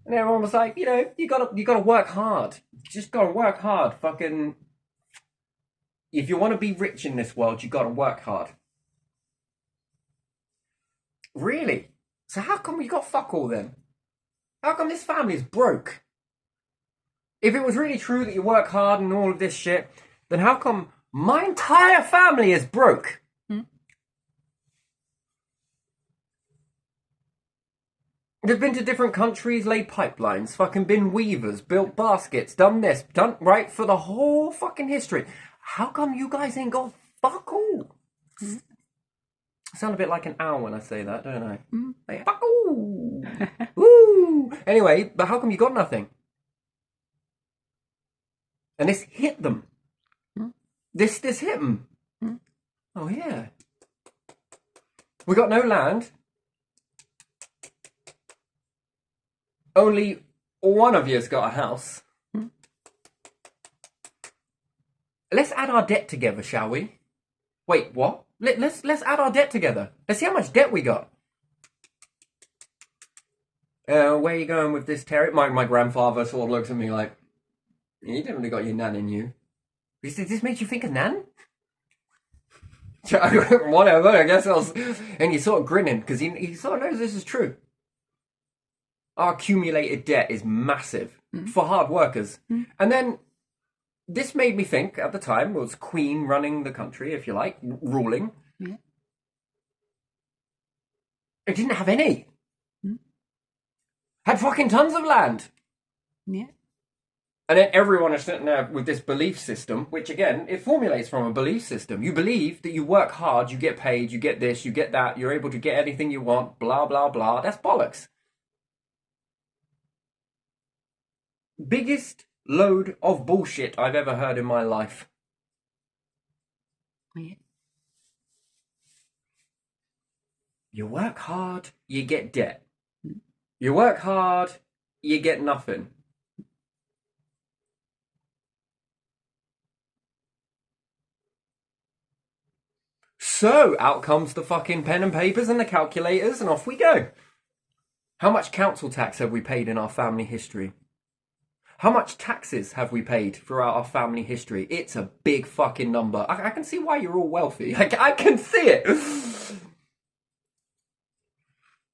And everyone was like, you gotta work hard. You just gotta work hard. Fucking, if you want to be rich in this world, you gotta work hard. Really? So how come you got fuck all then? How come this family is broke? If it was really true that you work hard and all of this shit, then how come my entire family is broke? They've been to different countries, laid pipelines, fucking been weavers, built baskets, done this, done right for the whole fucking history. How come you guys ain't got fuck all? I sound a bit like an owl when I say that, don't I? Like, fuck all! Woo! Anyway, but how come you got nothing? And this hit them. This hit them. Oh yeah. We got no land. Only one of you's got a house. Let's add our debt together, shall we? Wait, what? Let's add our debt together. Let's see how much debt we got. Where are you going with this, Terry? My grandfather sort of looks at me like, you definitely got your nan in you. This makes you think of nan? Whatever, I guess else. And he's sort of grinning because he sort of knows this is true. Our accumulated debt is massive for hard workers. And then this made me think, at the time, was Queen running the country, if you like, ruling. Yeah. It didn't have any. Had fucking tons of land. Yeah. And then everyone is sitting there with this belief system, which again, it formulates from a belief system. You believe that you work hard, you get paid, you get this, you get that, you're able to get anything you want, blah, blah, blah. That's bollocks. Biggest load of bullshit I've ever heard in my life. Yeah. You work hard, you get debt. You work hard, you get nothing. So out comes the fucking pen and papers and the calculators, and off we go. How much council tax have we paid in our family history? How much taxes have we paid throughout our family history? It's a big fucking number. I can see why you're all wealthy. I can see it.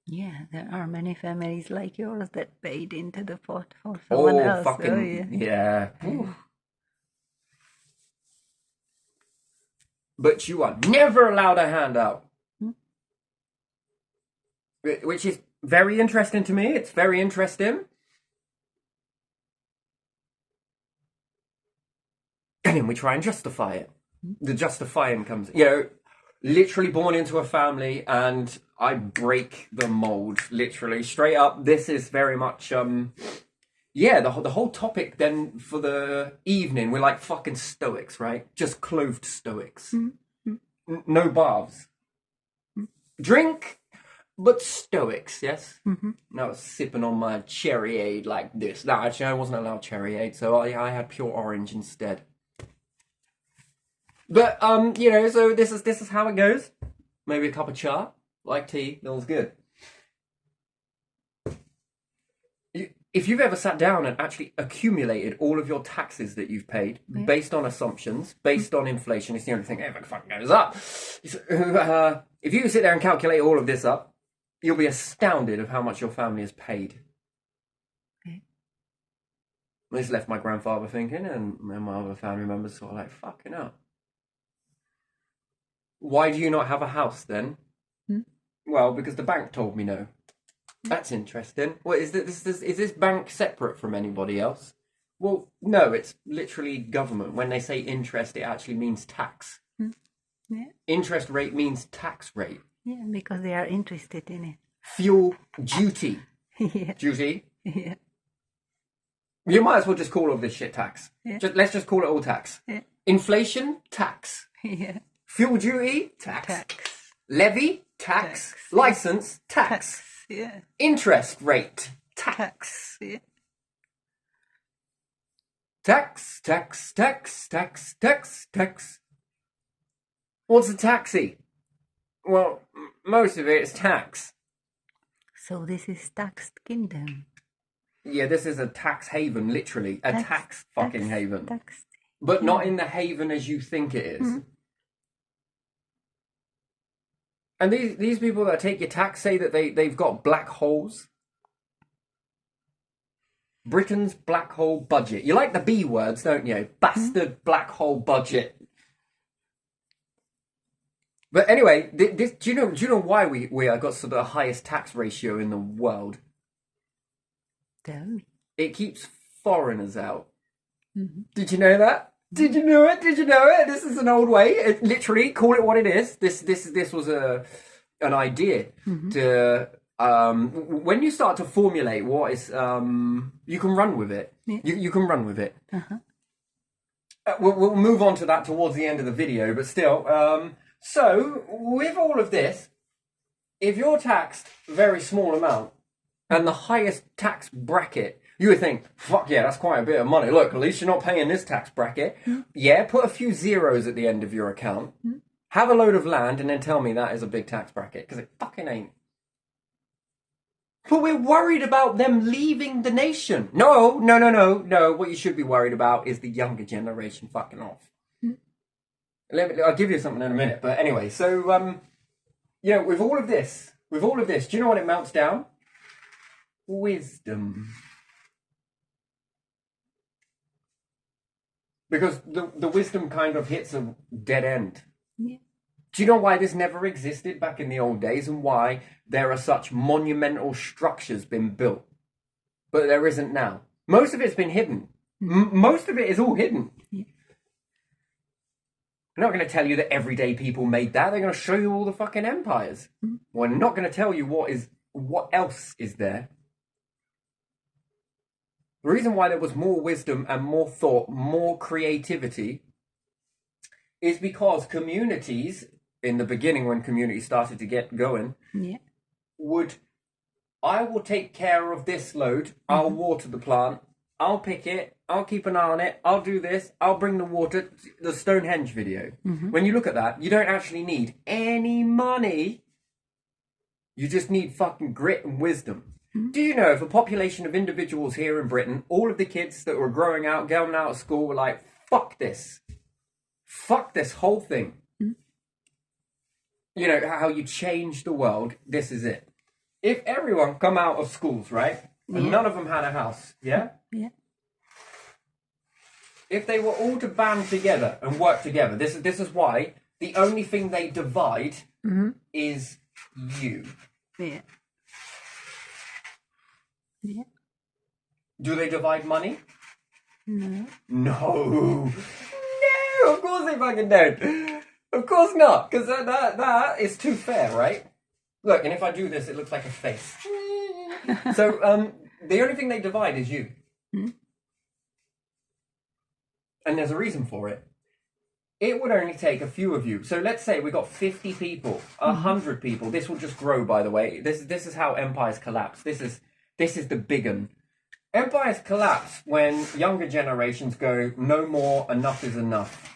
Yeah, there are many families like yours that paid into the pot for someone else. Fucking, yeah. But you are never allowed a handout. Which is very interesting to me. It's very interesting. And then we try and justify it. The justifying comes, literally born into a family, and I break the mold, literally, straight up. This is very much, the whole topic then for the evening, we're like fucking stoics, right? Just clothed stoics. No baths. Drink, but stoics, yes? I was sipping on my cherryade like this. No, actually, I wasn't allowed cherryade, so I had pure orange instead. But so this is how it goes. Maybe a cup of cha, like tea, that was good. If you've ever sat down and actually accumulated all of your taxes that you've paid based on assumptions, based on inflation, it's the only thing ever fucking goes up. If you sit there and calculate all of this up, you'll be astounded of how much your family has paid. Okay. This left my grandfather thinking, and my other family members sort of like, fucking hell. Why do you not have a house then? Well, because the bank told me no. That's interesting. What is this bank separate from anybody else? Well, no, it's literally government. When they say interest, it actually means tax. Yeah. Interest rate means tax rate. Yeah, because they are interested in it. Fuel duty. Yeah. Duty. Yeah. You might as well just call all this shit tax. Yeah. Let's just call it all tax. Yeah. Inflation, tax. Yeah. Fuel duty, tax. Tax. Levy, tax. License, tax. Yeah. Interest rate, tax. Tax. Yeah. Tax, tax, tax, tax, tax, tax. What's a taxi? Well, most of it is tax. So this is taxed kingdom. Yeah, this is a tax haven, literally. A tax fucking haven. Tax. But not in the haven as you think it is. And these people that take your tax say that they've got black holes. Britain's black hole budget. You like the B words, don't you? Bastard black hole budget. But anyway, this, do you know why we got sort of the highest tax ratio in the world? Tell me. It keeps foreigners out. Did you know that? Did you know it? Did you know it? This is an old way. It, literally, call it what it is. This was an idea to when you start to formulate what is you can run with it. Yeah. You can run with it. We'll move on to that towards the end of the video, but still. So with all of this, if you're taxed a very small amount and the highest tax bracket, you would think, fuck yeah, that's quite a bit of money. Look, at least you're not paying this tax bracket. Yeah, put a few zeros at the end of your account. Have a load of land and then tell me that is a big tax bracket, because it fucking ain't. But we're worried about them leaving the nation. No. What you should be worried about is the younger generation fucking off. I'll give you something in a minute. But anyway, so, with all of this, do you know what it melts down? Wisdom. Because the wisdom kind of hits a dead end. Yeah. Do you know why this never existed back in the old days and why there are such monumental structures being built? But there isn't now. Most of it's been hidden. Most of it is all hidden. Yeah. I'm not going to tell you that everyday people made that. They're going to show you all the fucking empires. We're not going to tell you what else is there. The reason why there was more wisdom and more thought, more creativity, is because communities, in the beginning when communities started to get going, I will take care of this load, I'll water the plant, I'll pick it, I'll keep an eye on it, I'll do this, I'll bring the water. The Stonehenge video. When you look at that, you don't actually need any money. You just need fucking grit and wisdom. Do you know if a population of individuals here in Britain, all of the kids that were growing out, going out of school were like, fuck this whole thing. You know, how you change the world, this is it. If everyone come out of schools, right, and none of them had a house, yeah? If they were all to band together and work together, this is why the only thing they divide is you. Yeah. Do they divide money? No. No, of course they fucking don't. Of course not, because that is too fair, right? Look, and if I do this, it looks like a face. So, the only thing they divide is you. And there's a reason for it. It would only take a few of you. So let's say we got 50 people, 100 people. This will just grow, by the way. This is how empires collapse. This is the big one. Empires collapse when younger generations go, no more, enough is enough.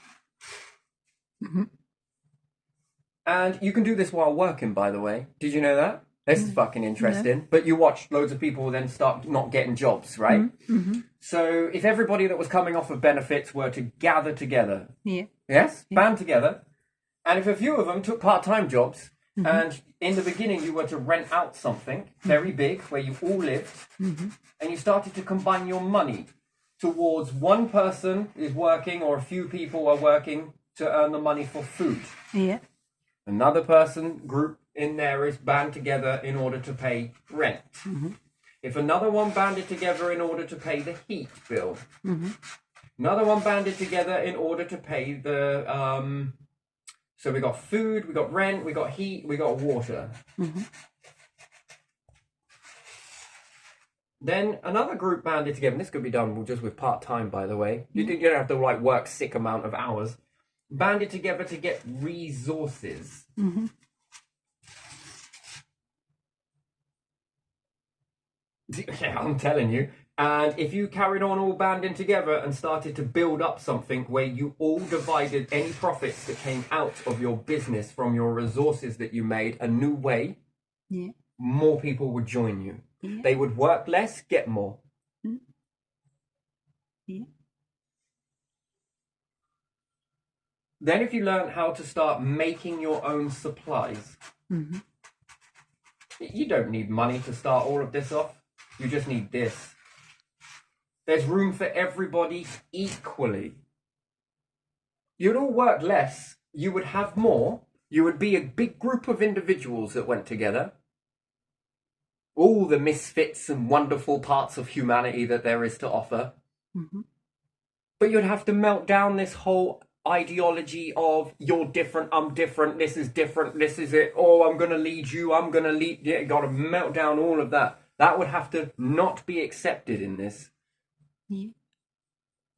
And you can do this while working, by the way. Did you know that? This is fucking interesting. No. But you watch loads of people then start not getting jobs, right? So if everybody that was coming off of benefits were to gather together, band together, and if a few of them took part-time jobs, and in the beginning you were to rent out something very big where you all lived, and you started to combine your money towards one person is working or a few people are working to earn the money for food. Another person group in there is band together in order to pay rent. If another one banded together in order to pay the heat bill. Another one banded together in order to pay the so we got food, we got rent, we got heat, we got water. Then another group banded together, and this could be done just with part-time, by the way. You don't have to like work sick amount of hours. Banded together to get resources. Yeah, I'm telling you. And if you carried on all banding together and started to build up something where you all divided any profits that came out of your business from your resources that you made a new way, more people would join you. They would work less, get more. Yeah. Then if you learn how to start making your own supplies, Mm-hmm. you don't need money to start all of this off. You just need this. There's room for everybody equally. You'd all work less. You would have more. You would be a big group of individuals that went together. All the misfits and wonderful parts of humanity that there is to offer. Mm-hmm. But you'd have to melt down this whole ideology of you're different, I'm different, this is it, oh, I'm going to lead you, I'm going to lead, yeah, got to melt down all of that. That would have to not be accepted in this. Yeah.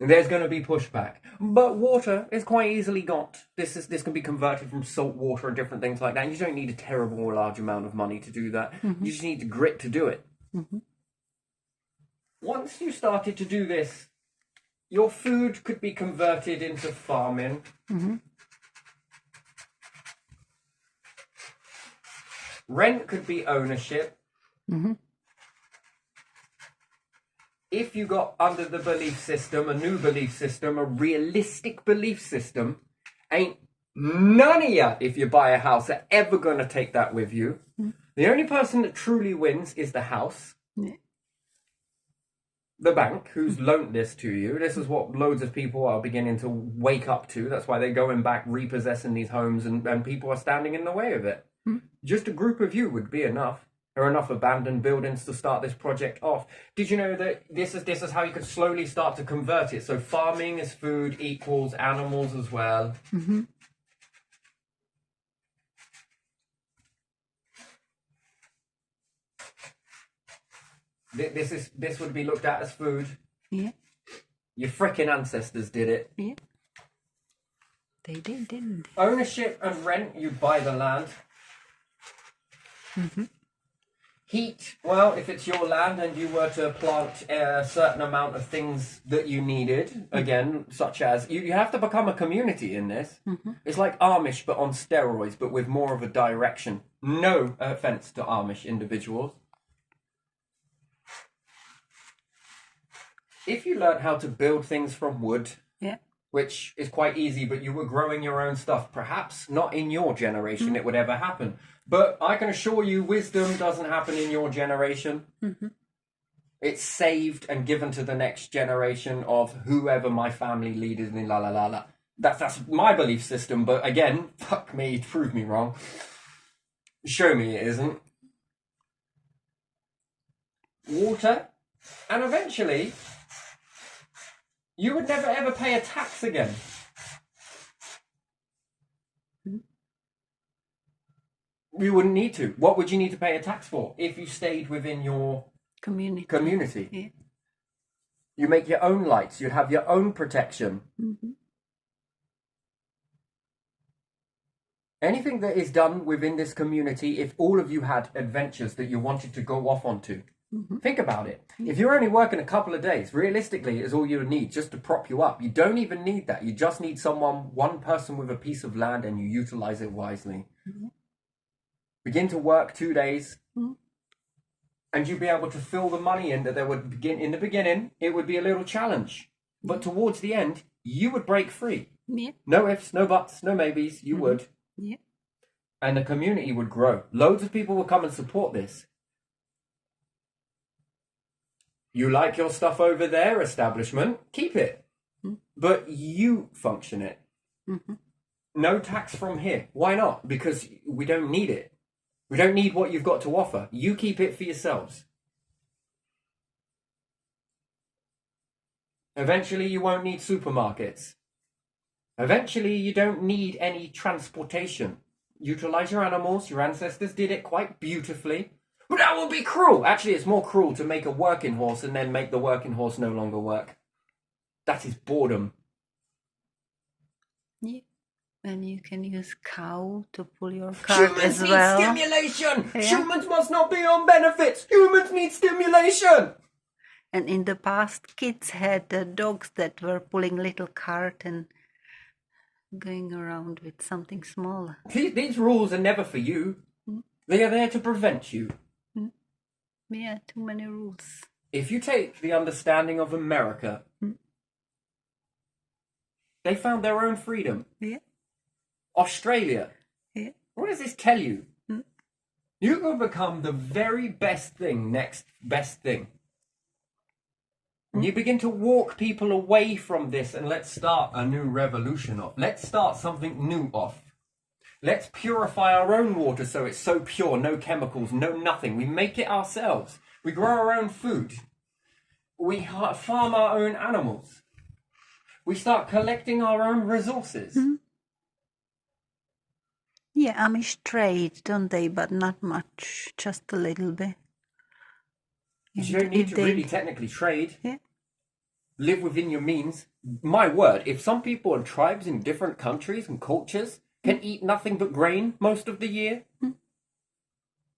And there's going to be pushback. But water is quite easily got. This can be converted from salt water and different things like that. And you don't need a terrible large amount of money to do that. Mm-hmm. You just need the grit to do it. Mm-hmm. Once you started to do this, your food could be converted into farming. Mm-hmm. Rent could be ownership. Mm-hmm. If you got under the belief system, a new belief system, a realistic belief system, ain't none of you, if you buy a house, are ever going to take that with you. Mm. The only person that truly wins is the house. Yeah. The bank who's loaned this to you. This is what loads of people are beginning to wake up to. That's why they're going back, repossessing these homes, and people are standing in the way of it. Mm. Just a group of you would be enough. There are enough abandoned buildings to start this project off. Did you know that this is how you could slowly start to convert it? So farming as food equals animals as well. Mm-hmm. This would be looked at as food. Yeah. Your frickin' ancestors did it. Yeah. They did, didn't they? Ownership and rent, you buy the land. Mm-hmm. Heat, well, if it's your land and you were to plant a certain amount of things that you needed, again, such as, you have to become a community in this. Mm-hmm. It's like Amish, but on steroids, but with more of a direction. No offense to Amish individuals. If you learn how to build things from wood, Yeah. which is quite easy, but you were growing your own stuff, perhaps not in your generation it would ever happen. But I can assure you, wisdom doesn't happen in your generation. Mm-hmm. It's saved and given to the next generation of whoever my family leaders in la la la la. That's my belief system, but again, fuck me, prove me wrong. Show me it isn't. Water, and eventually, you would never ever pay a tax again. You wouldn't need to. What would you need to pay a tax for if you stayed within your community? Yeah. You make your own lights. You'd have your own protection. Mm-hmm. Anything that is done within this community, if all of you had adventures that you wanted to go off onto, Mm-hmm. think about it. If you're only working a couple of days, realistically, is all you need just to prop you up. You don't even need that. You just need one person with a piece of land, and you utilize it wisely. Mm-hmm. Begin to work 2 days, Mm-hmm. and you'd be able to fill the money in that there would begin in the beginning. It would be a little challenge, but towards the end, you would break free. Yeah. No ifs, no buts, no maybes. You would, Yeah. and the community would grow. Loads of people would come and support this. You like your stuff over there, establishment, keep it. Mm. But you function it. Mm-hmm. No tax from here. Why not? Because we don't need it. We don't need what you've got to offer. You keep it for yourselves. Eventually, you won't need supermarkets. Eventually, you don't need any transportation. Utilize your animals. Your ancestors did it quite beautifully. But that would be cruel. Actually, it's more cruel to make a working horse and then make the working horse no longer work. That is boredom. Yeah. And you can use cow to pull your cart Humans as need well. stimulation. Yeah. Humans must not be on benefits. Humans need stimulation. And in the past, kids had dogs that were pulling little cart and going around with something smaller. These rules are never for you. Mm. They are there to prevent you. Yeah, too many rules. If you take the understanding of America, Mm. They found their own freedom. Yeah. Australia. Yeah. What does this tell you? Mm. You could become the very best thing, next best thing. And you begin to walk people away from this, and let's start a new revolution off. Let's start something new off. Let's purify our own water so it's so pure, no chemicals, no nothing. We make it ourselves. We grow our own food. We farm our own animals. We start collecting our own resources. Mm. Yeah, Amish trade, don't they? But not much, just a little bit. You don't need to really technically trade. Yeah. Live within your means. My word, if some people and tribes in different countries and cultures can eat nothing but grain most of the year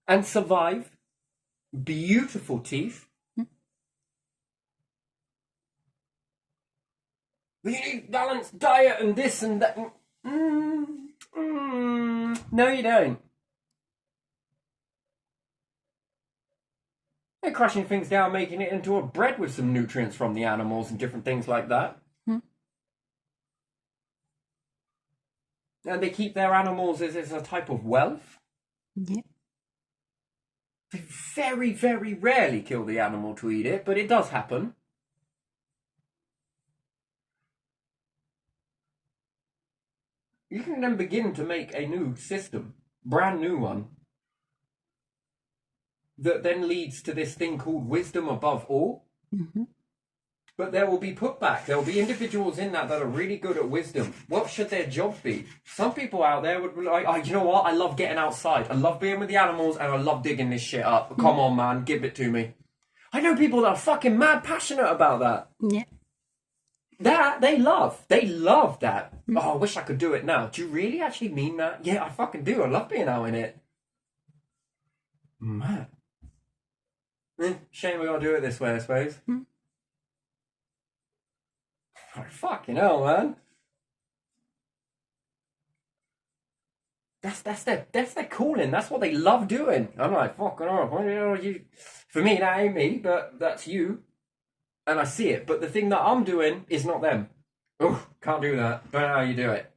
and survive, beautiful teeth. We need balanced diet and this and that. No, you don't. They're crushing things down, making it into a bread with some nutrients from the animals and different things like that. And they keep their animals as a type of wealth. Yeah. They very, very rarely kill the animal to eat it, but it does happen. You can then begin to make a new system, brand new one, that then leads to this thing called wisdom above all. Mm-hmm. But there will be putback. There will be individuals in that are really good at wisdom. What should their job be? Some people out there would be like, oh, you know what? I love getting outside. I love being with the animals and I love digging this shit up. Come on, man. Give it to me. I know people that are fucking mad passionate about that. Yeah. That they love. They love that. Oh, I wish I could do it now. Do you really actually mean that? Yeah, I fucking do. I love being out in it. Man. Shame we gotta do it this way, I suppose. Oh, fucking hell, man. That's their calling. That's what they love doing. I'm like, fucking hell. For me, that ain't me, but that's you. And I see it. But the thing that I'm doing is not them. Oh, can't do that. Don't know how you do it.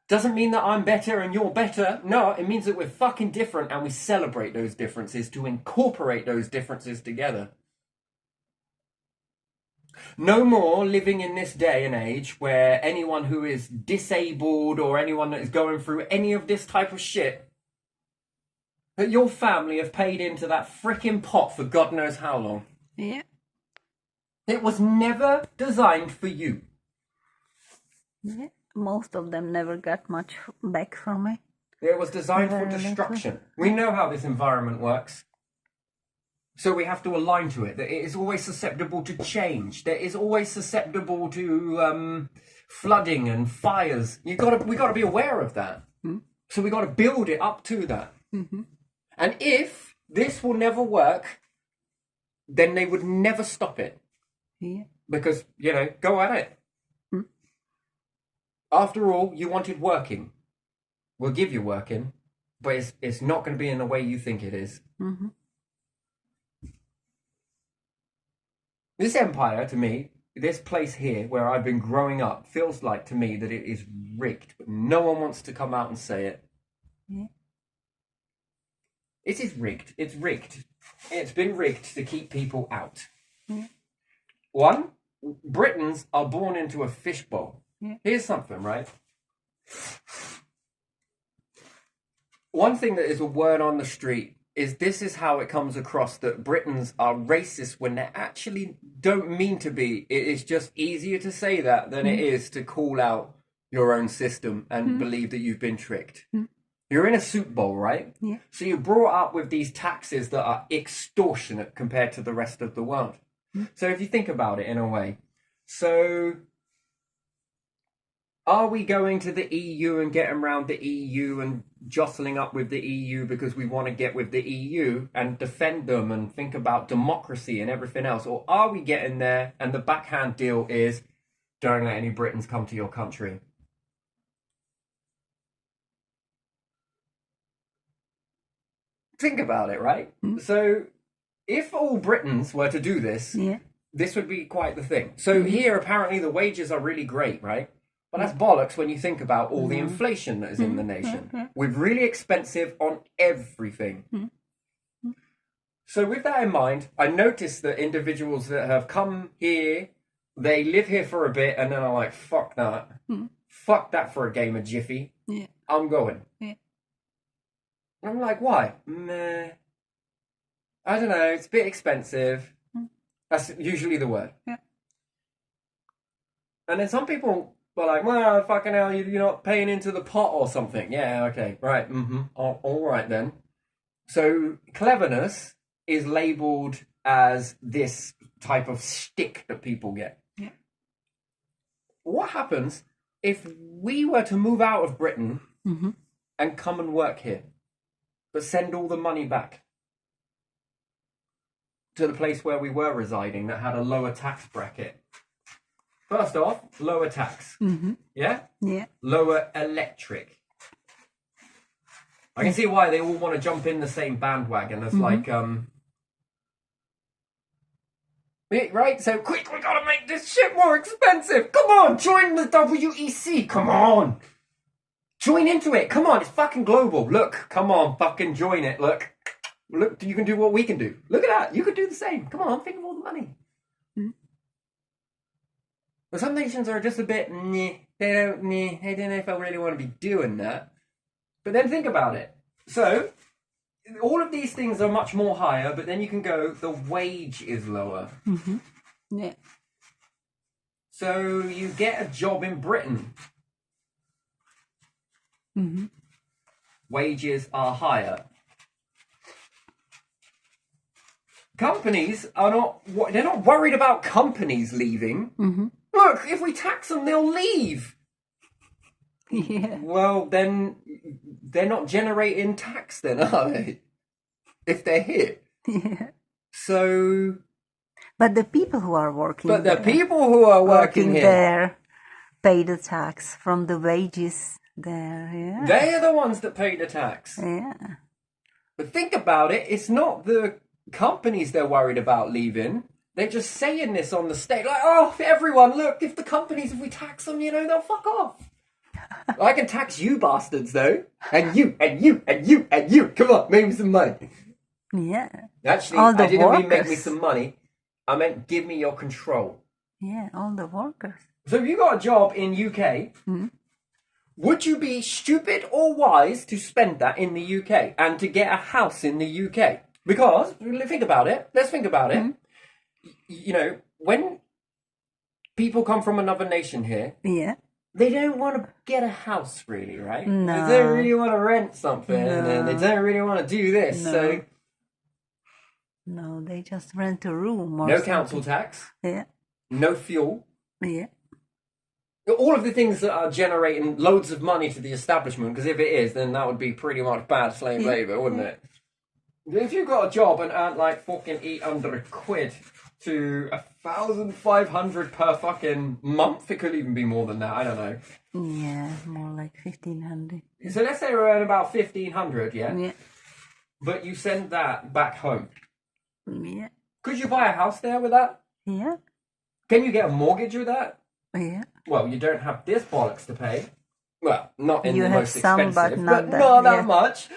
Doesn't mean that I'm better and you're better. No, it means that we're fucking different and we celebrate those differences to incorporate those differences together. No more living in this day and age where anyone who is disabled or anyone that is going through any of this type of shit, that your family have paid into that frickin' pot for God knows how long. Yeah. It was never designed for you. Yeah. Most of them never got much back from it. It was designed for destruction. We know how this environment works. So we have to align to it. That it is always susceptible to change. That it is always susceptible to flooding and fires. We got to be aware of that. So we got to build it up to that. And if this will never work, then they would never stop it. Yeah. Because, go at it. After all, you wanted working. We'll give you working, but it's not going to be in the way you think it is. This empire, to me, this place here where I've been growing up, feels like to me that it is rigged, but no one wants to come out and say it. Yeah. It is rigged. It's rigged. It's been rigged to keep people out. Yeah. One, Britons are born into a fishbowl. Yeah. Here's something, right? One thing that is a word on the street is this is how it comes across that Britons are racist when they actually don't mean to be. It is just easier to say that than it is to call out your own system and believe that you've been tricked. You're in a soup bowl, right? Yeah. So you're brought up with these taxes that are extortionate compared to the rest of the world. So if you think about it in a way, so are we going to the EU and getting around the EU and jostling up with the EU because we want to get with the EU and defend them and think about democracy and everything else? Or are we getting there and the backhand deal is don't let any Britons come to your country? Think about it, right? So if all Britons were to do this, Yeah. this would be quite the thing. So here, apparently, the wages are really great, right? But that's bollocks when you think about all the inflation that is in the nation. We're really expensive on everything. So with that in mind, I noticed that individuals that have come here, they live here for a bit and then are like, fuck that. Fuck that for a game of Jiffy. Yeah. I'm going. Yeah. And I'm like, why? Meh. I don't know, it's a bit expensive. That's usually the word. Yeah. And then some people were like, well, fucking hell, you're not paying into the pot or something. Yeah, okay, right, all right then. So cleverness is labelled as this type of stick that people get. Yeah. What happens if we were to move out of Britain and come and work here, but send all the money back to the place where we were residing that had a lower tax bracket? First off, lower tax. Yeah? Yeah. Lower electric. I can see why they all want to jump in the same bandwagon. It's like, right? So quick, we gotta make this shit more expensive. Come on, join the WEC. Come on. Join into it. Come on, it's fucking global. Look, come on, fucking join it. Look, you can do what we can do. Look at that. You could do the same. Come on, think of all the money. But some nations are just a bit, they don't know if I really want to be doing that. But then think about it. So, all of these things are much more higher, but then you can go, the wage is lower. Yeah. So, you get a job in Britain. Wages are higher. Companies are not, they're not worried about companies leaving. Look, if we tax them, they'll leave. Yeah. Well, then they're not generating tax then, are they? If they're here. Yeah. So... But the people who are working But the there, people who are working here... there pay the tax from the wages there, yeah. They are the ones that pay the tax. Yeah. But think about it, it's not the companies they're worried about leaving. They're just saying this on the stage. Like, oh, everyone, look, if the companies, if we tax them, they'll fuck off. I can tax you bastards, though. And you, and you, and you, and you. Come on, make me some money. Yeah. Actually, all the I didn't mean make workers. me some money. I meant give me your control. Yeah, all the workers. So if you got a job in UK, would you be stupid or wise to spend that in the UK and to get a house in the UK? Because, think about it. Let's think about it. When people come from another nation here, Yeah. they don't want to get a house, really, right? No. They don't really want to rent something, and they don't really want to do this. No. So, No, they just rent a room or no something. council tax, Yeah. no fuel. Yeah. All of the things that are generating loads of money to the establishment, because if it is, then that would be pretty much bad slave labour, wouldn't it? If you've got a job and earn like fucking £800 to 1,500 per fucking month, it could even be more than that, I don't know. Yeah, more like 1,500. So let's say we earn about 1,500, yeah? Yeah. But you send that back home. Yeah. Could you buy a house there with that? Yeah. Can you get a mortgage with that? Yeah. Well, you don't have this bollocks to pay. Well, not in You the have most some, expensive, but not that, not that yeah. much.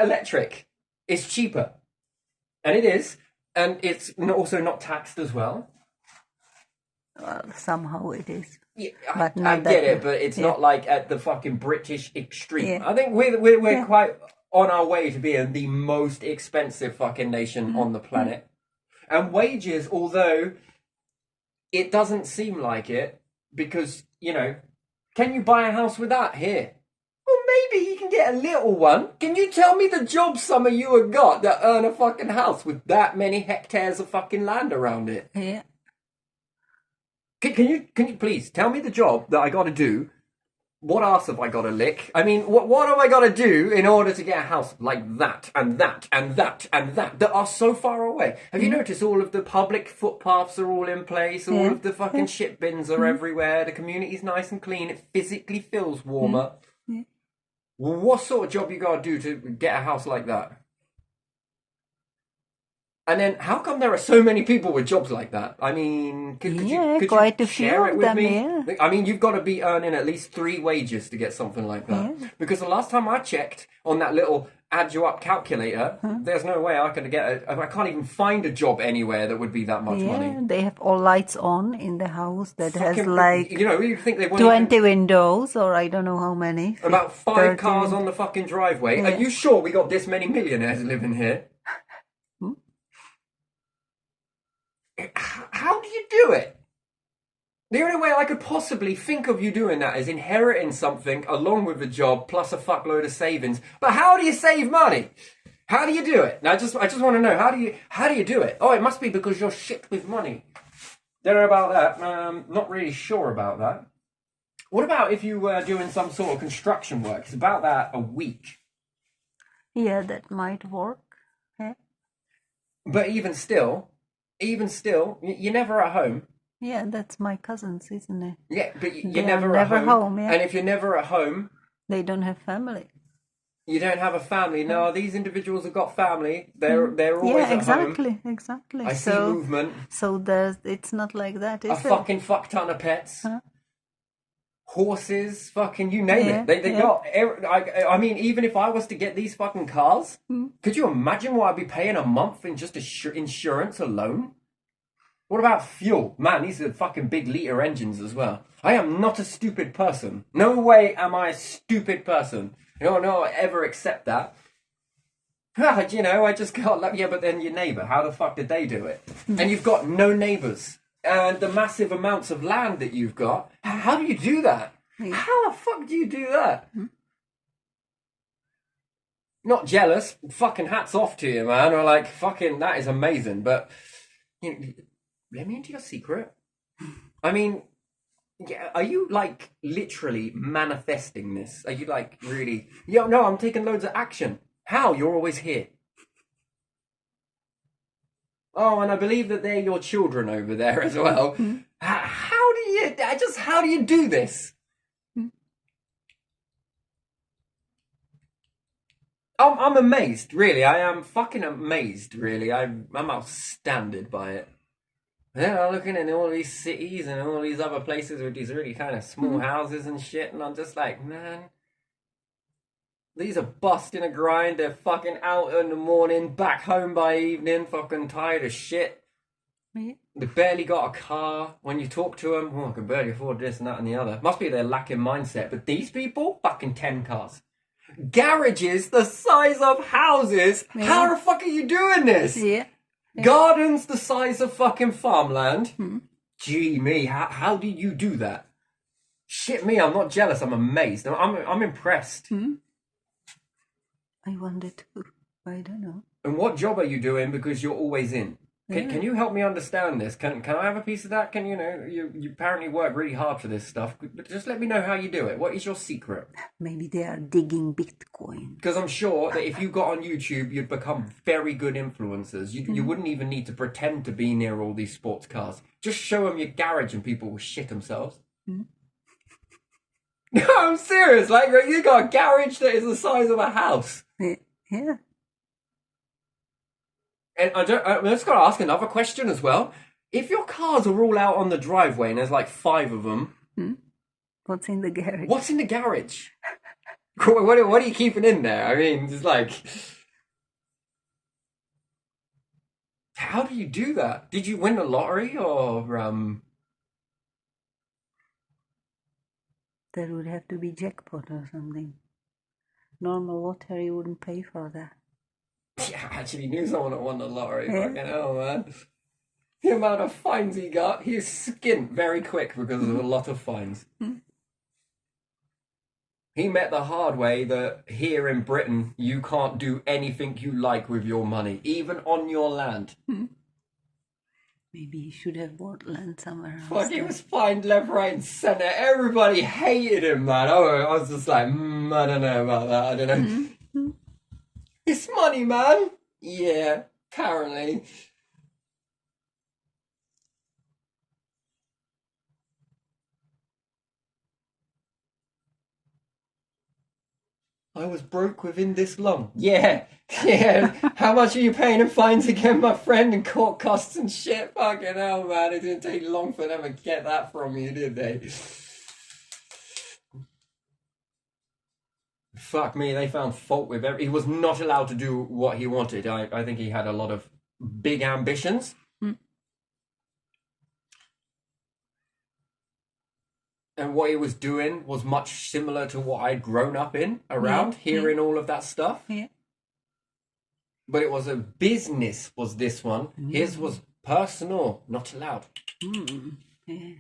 Electric is cheaper. And it is. And it's also not taxed as well. Well, somehow it is. Yeah, But I not get that it, but it's yeah. not like at the fucking British extreme. Yeah. I think we're Yeah. quite on our way to being the most expensive fucking nation on the planet. And wages, although it doesn't seem like it, because, can you buy a house with that here? Well, maybe you can get a little one. Can you tell me the jobs some of you have got that earn a fucking house with that many hectares of fucking land around it? Yeah. Can you please tell me the job that I got to do? What ass have I got to lick? I mean, what have I got to do in order to get a house like that and that and that and that are so far away? Have you noticed all of the public footpaths are all in place? All of the fucking shit bins are everywhere. The community's nice and clean. It physically feels warmer. Well, what sort of job you got to do to get a house like that? And then, how come there are so many people with jobs like that? I mean, Yeah, could quite you a few share it of with them, me? yeah. I mean, you've got to be earning at least 3 wages to get something like that. Yeah. Because the last time I checked on that little add you up calculator, there's no way I could get I can't even find a job anywhere that would be that much Yeah, money. they have all lights on in the house that has Fucking, like you know, you think they won't 20 even, windows, or I don't know how many. about 5 30 cars on the fucking driveway. Are Yeah. you sure we got this many millionaires living here? Hmm? How do you do it? The only way I could possibly think of you doing that is inheriting something along with a job plus a fuckload of savings. But how do you save money? How do you do it? Now, I just want to know, how do you do it? Oh, it must be because you're shit with money. Don't know about that. Not really sure about that. What about if you were doing some sort of construction work? It's about that a week. Yeah, that might work. Yeah, But even still, you're never at home. yeah, that's my cousins, isn't it? Yeah, but They you're are never never at home. home, yeah. And if you're never at home, They don't have family. you don't have a family. No, these individuals have got family. They're always Yeah, at home. exactly. I see movement. So it's not like that, A is it? fucking fuck ton of pets. Huh? Horses, fucking you name Yeah, it. They yeah. got. I mean, even if I was to get these fucking cars, could you imagine what I'd be paying a month in just insurance alone? What about fuel? Man, these are fucking big liter engines as well. I am not a stupid person. No way am I a stupid person. No, I ever accept that. You know, I just got like, yeah, but then your neighbour, how the fuck did they do it? And you've got no neighbours. And the massive amounts of land that you've got, how do you do that? Yeah. How the fuck do you do that? Not jealous. Fucking hats off to you, man. Or like, fucking, that is amazing. But, you know, let me into your secret. I mean, yeah, are you like literally manifesting this? Are you like really? No, I'm taking loads of action. How? You're always here. Oh, and I believe that they're your children over there as well. How do you do this? I'm amazed, really. I am fucking amazed, really. I'm outstanded by it. Yeah, I'm looking at all these cities and all these other places with these really kind of small houses and shit, and I'm just like, man, these are busting a grind. They're fucking out in the morning, back home by evening, fucking tired as shit. Yeah. They barely got a car. When you talk to them, oh, I can barely afford this and that and the other. Must be their lacking mindset. But these people, fucking 10 cars. Garages the size of houses. Yeah. How the fuck are you doing this? Yeah. Gardens the size of fucking farmland. Gee me, how do you do that? Shit me, I'm not jealous. I'm amazed. I'm impressed. I wonder too. I don't know. And what job are you doing? Because you're always in. Can you help me understand this? Can I have a piece of that? Can you apparently work really hard for this stuff, but just let me know how you do it. What is your secret? Maybe they are digging Bitcoin. Because I'm sure that if you got on YouTube, you'd become very good influencers. You wouldn't even need to pretend to be near all these sports cars. Just show them your garage and people will shit themselves. No, I'm serious. Like, you got a garage that is the size of a house. Yeah. And I'm just going to ask another question as well. If your cars are all out on the driveway and there's like 5 of them, What's in the garage? what's in the garage? What are you keeping in there? I mean, it's like, how do you do that? Did you win the lottery or There would have to be jackpot or something. Normal lottery wouldn't pay for that. Yeah, I actually knew someone that won the lottery. Yeah. Fucking hell, man. The amount of fines he got, he's skint very quick because of a lot of fines. He met the hard way that here in Britain, you can't do anything you like with your money, even on your land. Maybe he should have bought land somewhere else. Fuck, he was fined left, right, and centre. Everybody hated him, man. I was just like, I don't know about that. I don't know. It's money, man. Yeah, apparently. I was broke within this long. Yeah, yeah. How much are you paying in fines again, my friend, and court costs and shit? Fucking hell, man. It didn't take long for them to get that from you, did they? Fuck me, they found fault with he was not allowed to do what he wanted. I think he had a lot of big ambitions. And what he was doing was much similar to what I'd grown up in around, hearing all of that stuff. Yeah. But it was a business, was this one. His was personal, not allowed. Yeah.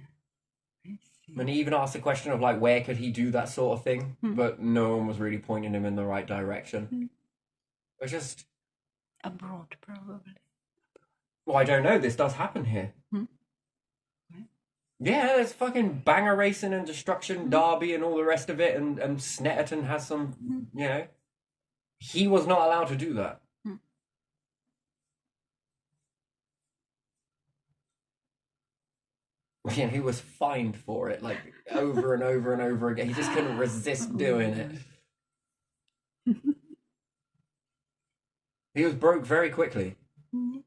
And he even asked the question of like, where could he do that sort of thing? But no one was really pointing him in the right direction. It was just... Abroad, probably. Well, I don't know. This does happen here. Yeah, there's fucking banger racing and destruction, Derby and all the rest of it, and Snetterton has some, you know. He was not allowed to do that. Yeah, he was fined for it, like, over and over and over again. He just couldn't resist doing it. He was broke very quickly.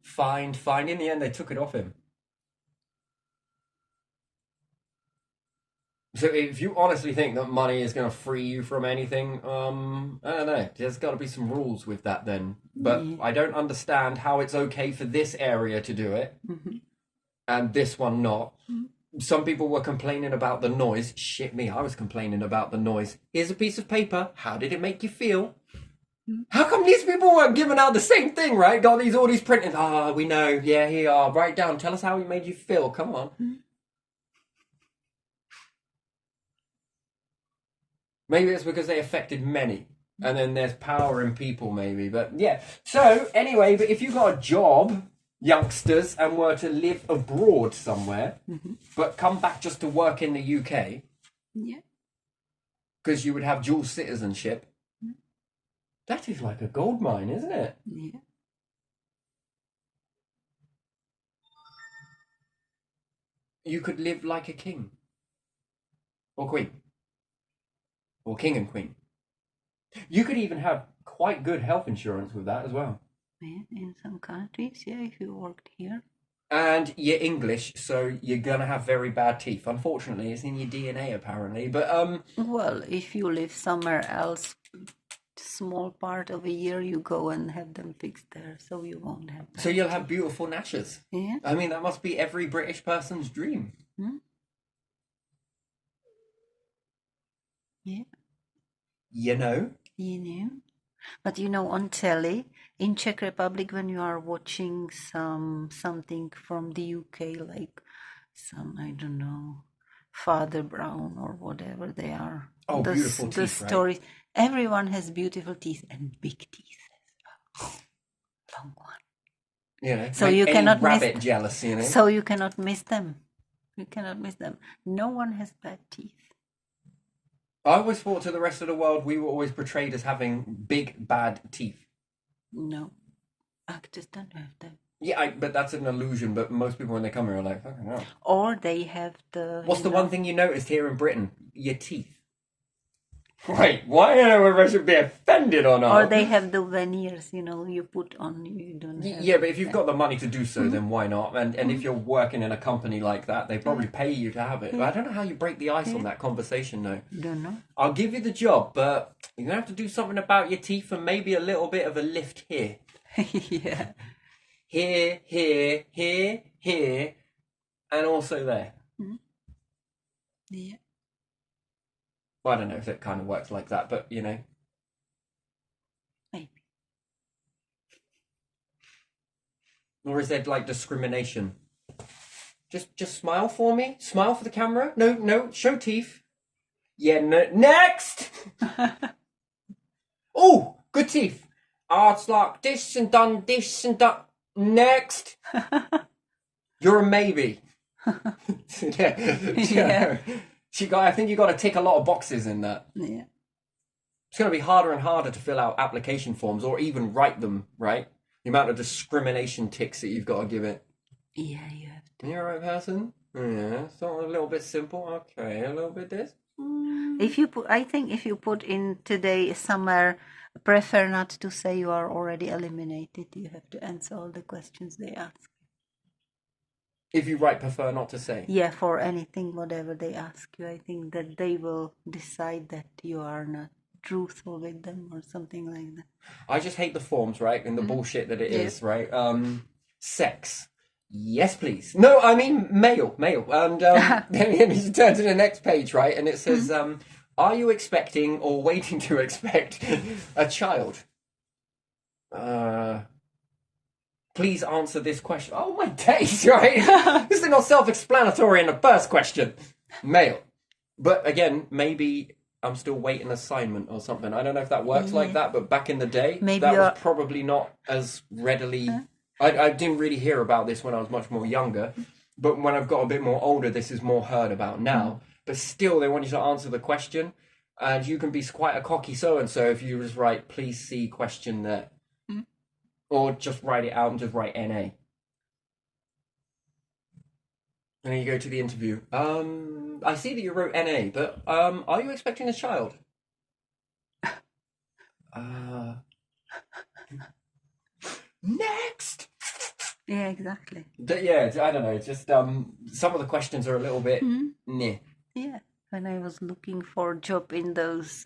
Fined. In the end, they took it off him. So if you honestly think that money is going to free you from anything, I don't know. There's got to be some rules with that then. But I don't understand how it's okay for this area to do it and this one not. Some people were complaining about the noise. Shit me, I was complaining about the noise. Here's a piece of paper. How did it make you feel? How come these people weren't giving out the same thing, right? Got all these printed. We know. Yeah, here you are. Write down. Tell us how it made you feel. Come on. Maybe it's because they affected many. And then there's power in people, maybe. But yeah. So, anyway, but if you got a job, youngsters, and were to live abroad somewhere, but come back just to work in the UK, because you would have dual citizenship, that is like a gold mine, isn't it? Yeah. You could live like a king. Or queen. Or king and queen. You could even have quite good health insurance with that as well. Yeah, in some countries, yeah, if you worked here. And you're English, so you're gonna have very bad teeth. Unfortunately, it's in your DNA apparently. But Well, if you live somewhere else, small part of a year, you go and have them fixed there, so you won't have that. So you'll have beautiful gnashes. Yeah. I mean, that must be every British person's dream. Yeah. You know? You know. But you know, on telly, in Czech Republic, when you are watching something from the UK, like some, I don't know, Father Brown or whatever they are. Oh, beautiful the teeth, right? stories. Everyone has beautiful teeth and big teeth as well. Long one. You know, So make you any cannot rabbit miss. jealous, you know? So you cannot miss them. You cannot miss them. No one has bad teeth. I always thought to the rest of the world we were always portrayed as having big, bad teeth. No. Actors don't have them. Yeah, but that's an illusion, but most people when they come here are like, fucking hell. Or they have the... What's the one thing you noticed here in Britain? Your teeth. Wait, why? I don't know whether I should be offended or not. Or they have the veneers, you put on, you don't have... Yeah, but if you've got the money to do so, then why not? And if you're working in a company like that, they probably pay you to have it. But I don't know how you break the ice on that conversation, though. Don't know. I'll give you the job, but you're going to have to do something about your teeth and maybe a little bit of a lift here. Yeah. Here, and also there. Yeah. Well, I don't know if it kind of works like that, but, Maybe. Or is there, like, discrimination? Just smile for me? Smile for the camera? No, show teeth. Yeah, no, next! Oh, good teeth. It's like this and done. Next! You're a maybe. Yeah. I think you got to tick a lot of boxes in that. Yeah. It's going to be harder and harder to fill out application forms or even write them, right? The amount of discrimination ticks that you've got to give it. Yeah, you have to. You're a right person? Yeah, so a little bit simple. Okay, a little bit this. If you put, I think if you put in today somewhere, prefer not to say you are already eliminated. You have to answer all the questions they ask. If you write prefer not to say. Yeah, for anything, whatever they ask you, I think that they will decide that you are not truthful with them or something like that. I just hate the forms, right? And the bullshit that it is, right? Sex. Yes, please. No, I mean male. And then you turn to the next page, right? And it says, are you expecting or waiting to expect a child? Please answer this question. Oh my days, right? This is not self-explanatory in the first question. Male. But again, maybe I'm still waiting assignment or something. I don't know if that works like that, but back in the day, Maybe that was probably not as readily... I didn't really hear about this when I was much more younger, but when I've got a bit more older, this is more heard about now. But still, they want you to answer the question, and you can be quite a cocky so-and-so if you just write, please see question there. Or just write it out and just write NA. And then you go to the interview. I see that you wrote NA, but are you expecting a child? Next! Yeah, exactly. Yeah, I don't know. It's just some of the questions are a little bit meh. Yeah, when I was looking for a job in those,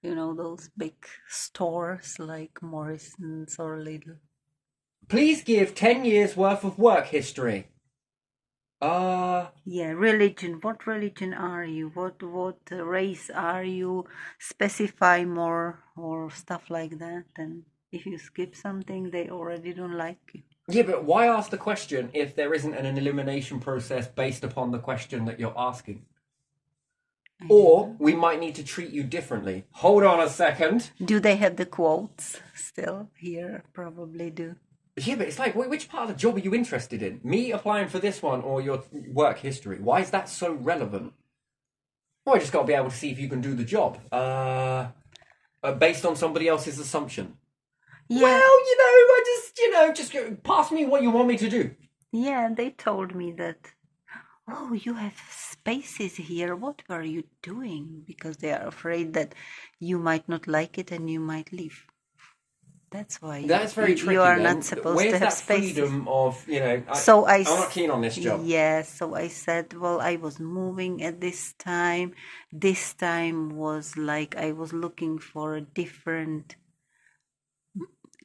those big stores like Morrison's or Lidl. Please give 10 years worth of work history. Yeah, religion. What religion are you? What race are you? Specify more or stuff like that. And if you skip something, they already don't like you. Yeah, but why ask the question if there isn't an elimination process based upon the question that you're asking? Or we might need to treat you differently. Hold on a second. Do they have the quotes still here? Probably do. Yeah, but it's like, which part of the job are you interested in? Me applying for this one or your work history? Why is that so relevant? Well, I just got to be able to see if you can do the job. Based on somebody else's assumption. Yeah. Well, just pass me what you want me to do. Yeah, they told me that, oh, you have spaces here. What were you doing? Because they are afraid that you might not like it and you might leave. That's why that's very tricky. You are then. not supposed Where's to have that spaces. Freedom of, I'm not keen on this job. Yeah, so I said, well, I was moving at this time. This time was like I was looking for a different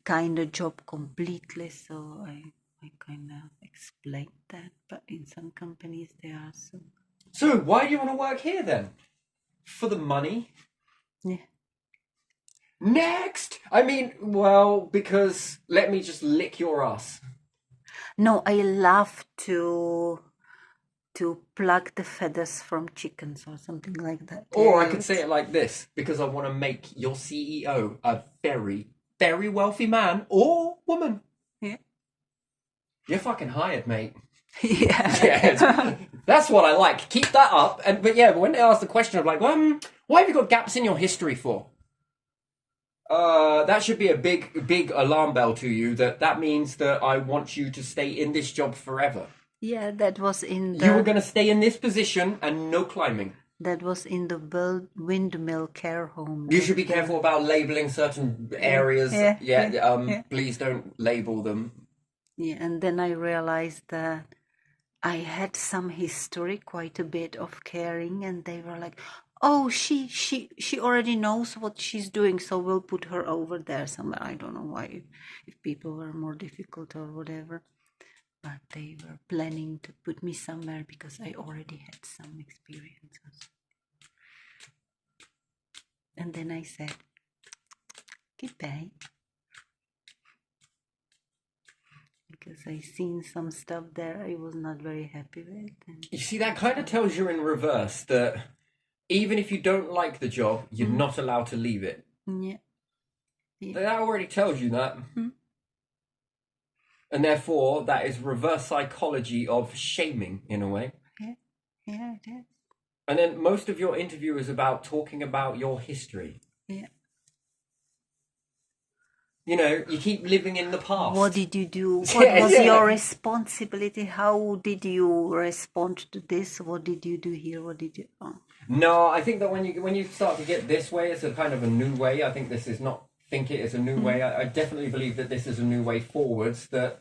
kind of job completely. So I kind of explained that. But in some companies, they are so. So why do you want to work here then? For the money? Yeah. Next! I mean, well, because let me just lick your ass. No, I love to pluck the feathers from chickens or something like that. Or I could say it like this, because I want to make your CEO a very, very wealthy man or woman. Yeah. You're fucking hired, mate. Yeah. That's what I like. Keep that up. But when they ask the question of like, why have you got gaps in your history for? That should be a big alarm bell to you. That means that I want you to stay in this job forever. Yeah, that was in You were going to stay in this position and no climbing. That was in the windmill care home. You should be careful about labeling certain areas. Please don't label them. Yeah, and then I realized that I had some history, quite a bit of caring, and they were like, oh, she already knows what she's doing, so we'll put her over there somewhere. I don't know why, if people were more difficult or whatever, but they were planning to put me somewhere because I already had some experiences. And then I said, goodbye. Because I seen some stuff there I was not very happy with. You see, that kind of tells you in reverse that even if you don't like the job, you're not allowed to leave it. Yeah. That already tells you that. And therefore, that is reverse psychology of shaming, in a way. Yeah, it is. And then most of your interview is about talking about your history. Yeah. You keep living in the past. What did you do? What was your responsibility? How did you respond to this? What did you do here? What did you... No, I think that when you start to get this way, it's a kind of a new way. I think this is not think it is a new way. I definitely believe that this is a new way forwards. That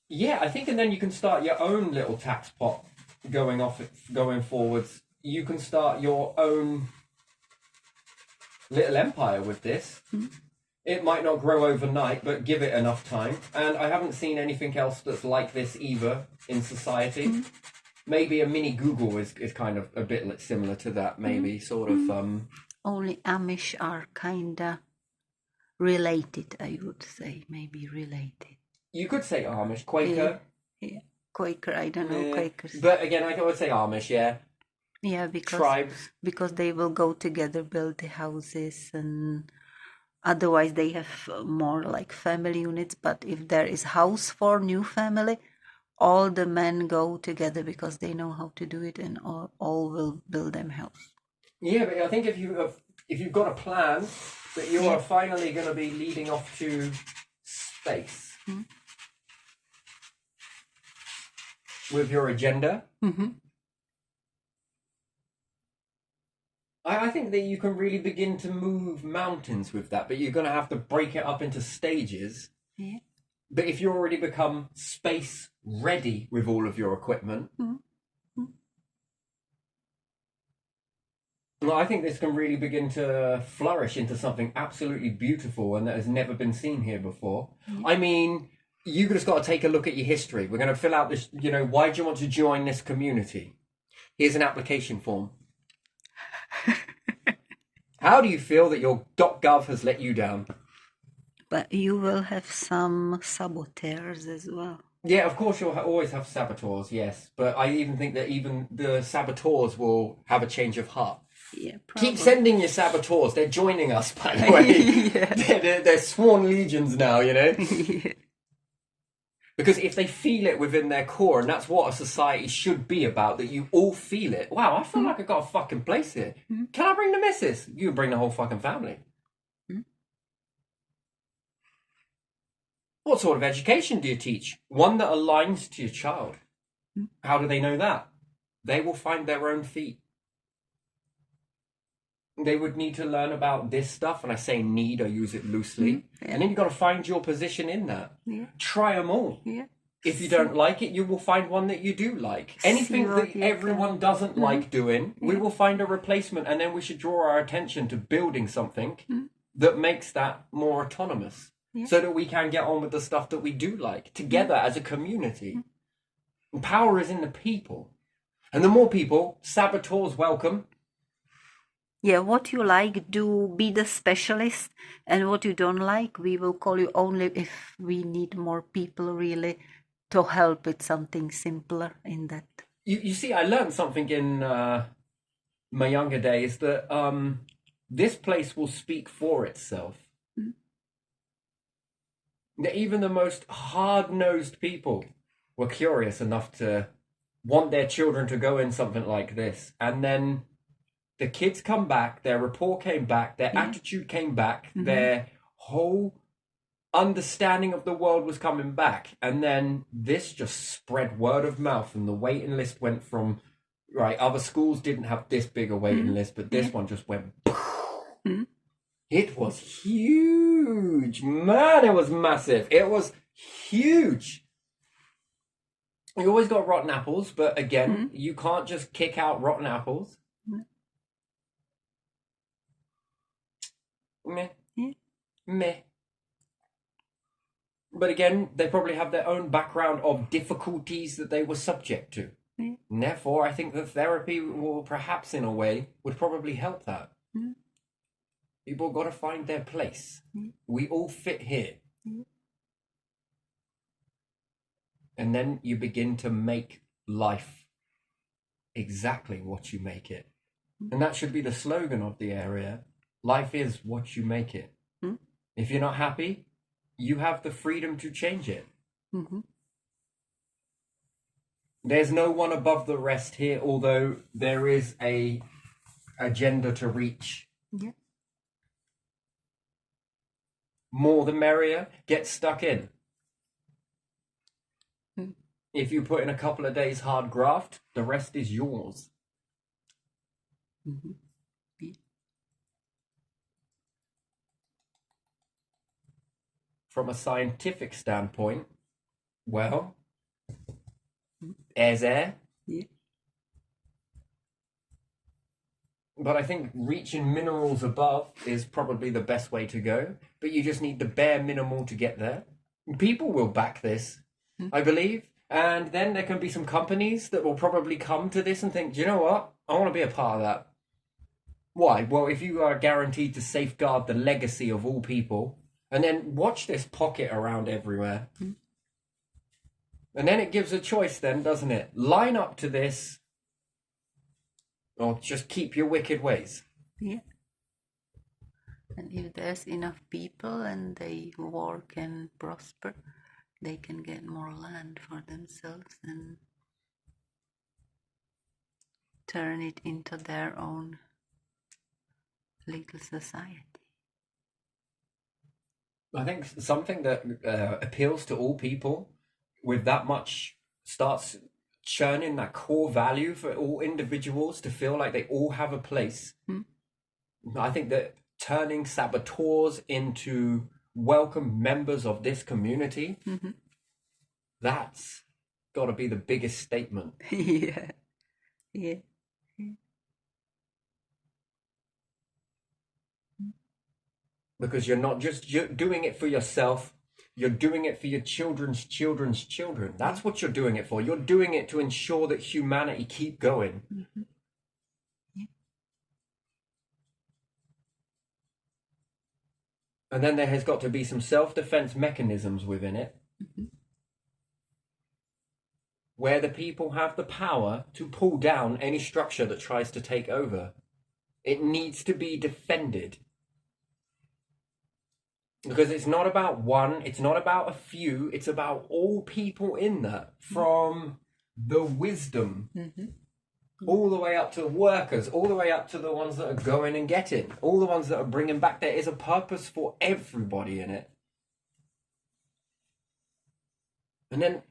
yeah, I think, and then you can start your own little tax pot going forwards. You can start your own little empire with this. It might not grow overnight, but give it enough time. And I haven't seen anything else that's like this either in society. Maybe a mini Google is kind of a bit similar to that, maybe, sort of. Only Amish are kinda related, I would say, maybe related. You could say Amish, Quaker. Yeah, Quaker, I don't know, Quakers. But again, I would say Amish, yeah. Yeah, Tribes. because they will go together, build the houses, and otherwise they have more like family units. But if there is house for new family, all the men go together because they know how to do it, and all will build them house. Yeah, but I think if you've got a plan that you are finally going to be leading off to space with your agenda, I think that you can really begin to move mountains with that, but you're going to have to break it up into stages. Yeah. But if you already become space ready with all of your equipment, well, I think this can really begin to flourish into something absolutely beautiful and that has never been seen here before. I mean, you just got to take a look at your history. We're going to fill out this, why do you want to join this community? Here's an application form. How do you feel that your .gov has let you down? But you will have some saboteurs as well. Yeah, of course you'll always have saboteurs, yes. But I even think that even the saboteurs will have a change of heart. Yeah, probably. Keep sending your saboteurs. They're joining us, by the way. They're sworn legions now, Yeah. Because if they feel it within their core, and that's what a society should be about, that you all feel it. Wow, I feel like I got a fucking place here. Can I bring the missus? You can bring the whole fucking family. What sort of education do you teach? One that aligns to your child. How do they know that? They will find their own feet. They would need to learn about this stuff, and I say need, I use it loosely. And then you've got to find your position in that. Try them all. If you don't like it, you will find one that you do like. Anything that everyone doesn't like doing, we will find a replacement, and then we should draw our attention to building something that makes that more autonomous, so that we can get on with the stuff that we do like together as a community. And power is in the people. And the more people, saboteurs welcome. Yeah, what you like, be the specialist, and what you don't like, we will call you only if we need more people really to help with something simpler in that. You see, I learned something in my younger days that this place will speak for itself. That even the most hard-nosed people were curious enough to want their children to go in something like this, and then the kids come back, their rapport came back, their attitude came back, their whole understanding of the world was coming back. And then this just spread word of mouth, and the waiting list went from, other schools didn't have this big a waiting list, but this one just went, It was huge. Man, it was massive. It was huge. You always got rotten apples, but again, you can't just kick out rotten apples. Meh. But again, they probably have their own background of difficulties that they were subject to. And therefore, I think that therapy will perhaps, in a way, would probably help that. People got to find their place. We all fit here. And then you begin to make life exactly what you make it. And that should be the slogan of the area. Life is what you make it. If you're not happy, you have the freedom to change it. There's no one above the rest here, although there is a agenda to reach. More the merrier. Get stuck in. If you put in a couple of days hard graft, the rest is yours. Mm-hmm. Yeah. From a scientific standpoint, well, Mm. air's air. Yeah. But I think reaching minerals above is probably the best way to go. But you just need the bare minimal to get there. People will back this, Mm. I believe. And then there can be some companies that will probably come to this and think, do you know what? I want to be a part of that. Why? Well, if you are guaranteed to safeguard the legacy of all people, and then watch this pocket around everywhere. Mm. And then it gives a choice, then, doesn't it? Line up to this, or just keep your wicked ways. Yeah. And if there's enough people and they work and prosper, they can get more land for themselves and turn it into their own little society. I think something that appeals to all people with that much starts churning that core value for all individuals to feel like they all have a place. Mm. I think that turning saboteurs into welcome members of this community, Mm-hmm. that's got to be the biggest statement. Yeah. Yeah. Because you're not just doing it for yourself, you're doing it for your children's children's children. That's what you're doing it for. You're doing it to ensure that humanity keep going. Mm-hmm. Yeah. And then there has got to be some self-defense mechanisms within it, Mm-hmm. where the people have the power to pull down any structure that tries to take over. It needs to be defended. Because it's not about one, it's not about a few, it's about all people in that, from the wisdom Mm-hmm. all the way up to the workers, all the way up to the ones that are going and getting, all the ones that are bringing back. There is a purpose for everybody in it. And then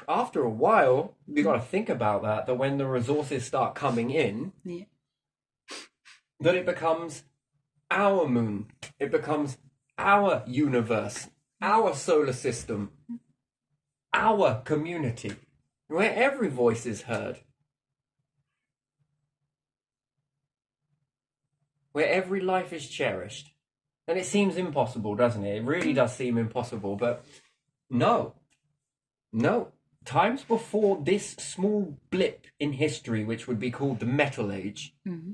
after a while, you got to think about that when the resources start coming in, Yeah. that it becomes our moon, it becomes our universe, our solar system, our community, where every voice is heard, where every life is cherished. And it seems impossible, doesn't it? It really does seem impossible, but no. Times before this small blip in history, which would be called the Metal Age, Mm-hmm.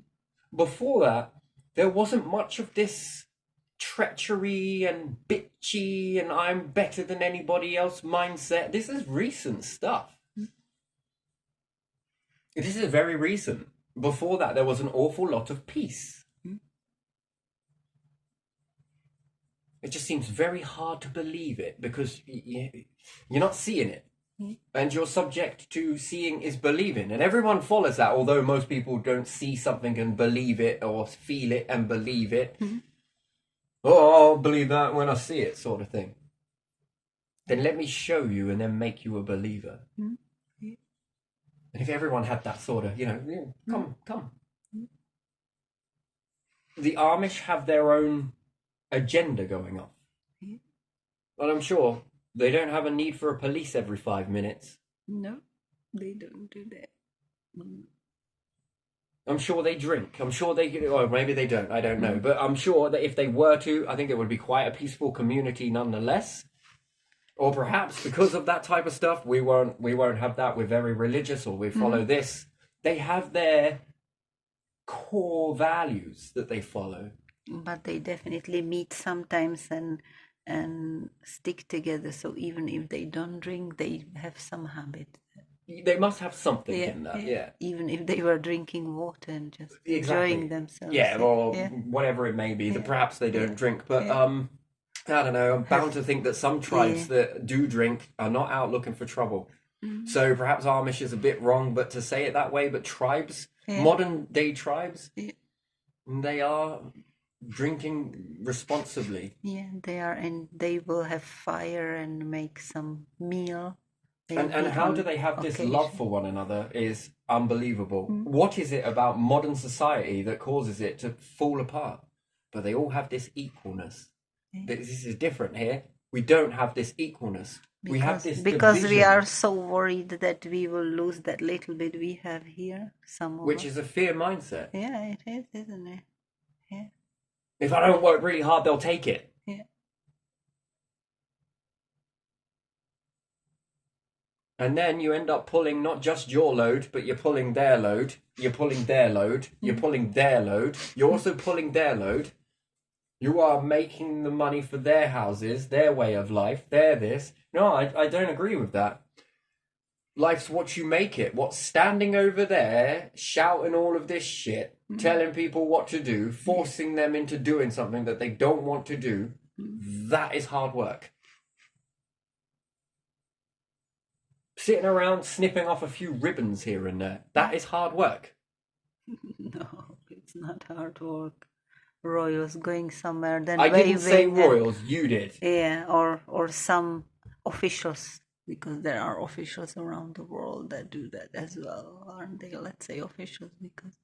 before that, there wasn't much of this treachery and bitchy and I'm better than anybody else mindset. This is recent stuff. This is very recent. Before that, there was an awful lot of peace. It just seems very hard to believe it because you're not seeing it. And you're subject to seeing is believing. And everyone follows that, although most people don't see something and believe it or feel it and believe it. Mm-hmm. Oh, I'll believe that when I see it, sort of thing. Then let me show you and then make you a believer. Mm-hmm. Yeah. And if everyone had that sort of, come. Mm-hmm. The Amish have their own agenda going on. Yeah. Well, I'm sure they don't have a need for a police every 5 minutes. No, they don't do that. Mm. I'm sure they drink. I'm sure they, or maybe they don't. I don't know. But I'm sure that if they were to, I think it would be quite a peaceful community nonetheless. Or perhaps because of that type of stuff, we won't have that. We're very religious, or we follow this. They have their core values that they follow. But they definitely meet sometimes and stick together. So even if they don't drink, they have some habit. They must have something in that, yeah. Even if they were drinking water and just Exactly. enjoying themselves. Yeah, or Yeah. whatever it may be. Perhaps they don't drink, but Yeah. I don't know. I'm bound to think that some tribes that do drink are not out looking for trouble. Mm-hmm. So perhaps Amish is a bit wrong, but to say it that way. But tribes, Yeah. modern day tribes, Yeah. they are drinking responsibly. Yeah, they are, and they will have fire and make some meal And how do they have this love for one another is unbelievable. What is it about modern society that causes it to fall apart? But they all have this equalness. This is different here. We don't have this equalness. We have this because we division, are so worried that we will lose that little bit we have here. Some of which us. is a fear mindset. Yeah, it is, isn't it? Yeah. If I don't work really hard, they'll take it. Yeah. And then you end up pulling not just your load, but you're pulling their load. You're pulling their load. You're pulling their load. You're also pulling their load. You are making the money for their houses, their way of life, their this. No, I don't agree with that. Life's what you make it. What's standing over there, shouting all of this shit, telling people what to do, forcing them into doing something that they don't want to do, that is hard work. Sitting around snipping off a few ribbons here and there, that is hard work. No, it's not hard work. Royals going somewhere, then I didn't say royals, you did. Yeah, or some officials, because there are officials around the world that do that as well, aren't they? Let's say officials, because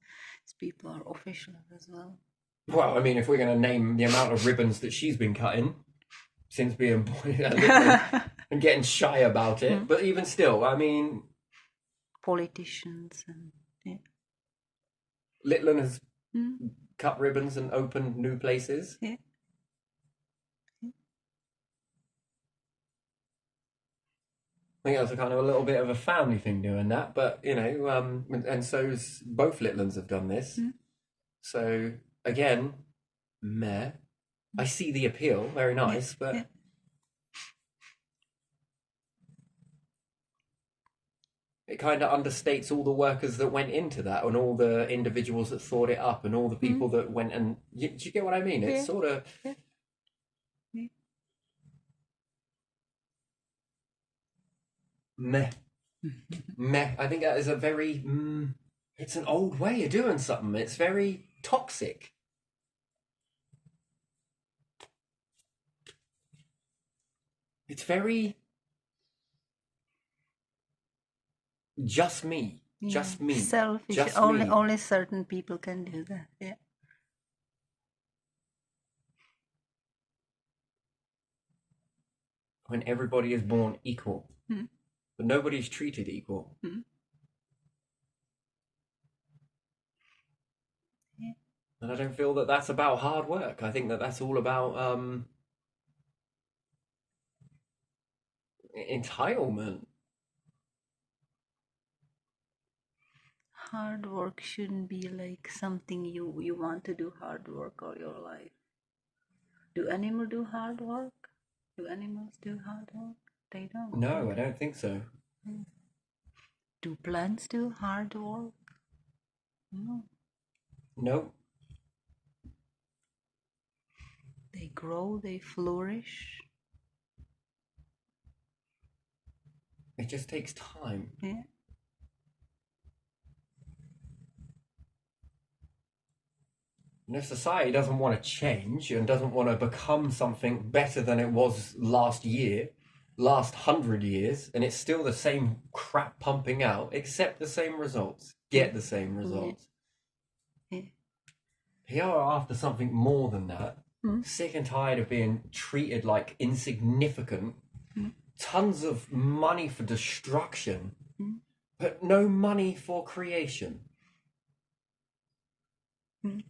people are officials as well. Well, I mean, if we're going to name the amount of ribbons that she's been cutting since being born and getting shy about it, but even still, I mean, politicians and yeah. Litland has cut ribbons and opened new places. Yeah. I think that's a kind of a little bit of a family thing doing that, but you know, and so's both Litlands have done this. So again, meh. I see the appeal, very nice, but it kind of understates all the workers that went into that, and all the individuals that thought it up, and all the people that went and. Do you get what I mean? It's sort of. Meh. Meh. I think that is a very. It's an old way of doing something. It's very toxic. It's very. Just me. Just me. Selfish. Just only me. only certain people can do that. Yeah. When everybody is born equal, but nobody's treated equal. Yeah. And I don't feel that that's about hard work. I think that that's all about entitlement. Hard work shouldn't be like something you want to do hard work all your life. Do animals do hard work? Do animals do hard work? They don't. No, I don't think so. Do plants do hard work? No. No. They grow, they flourish. It just takes time. Yeah. And if society doesn't want to change and doesn't want to become something better than it was last year, last 100 years, and it's still the same crap pumping out, accept the same results, get the same results. Yeah. They are after something more than that. Sick and tired of being treated like insignificant. Tons of money for destruction, but no money for creation. Yeah.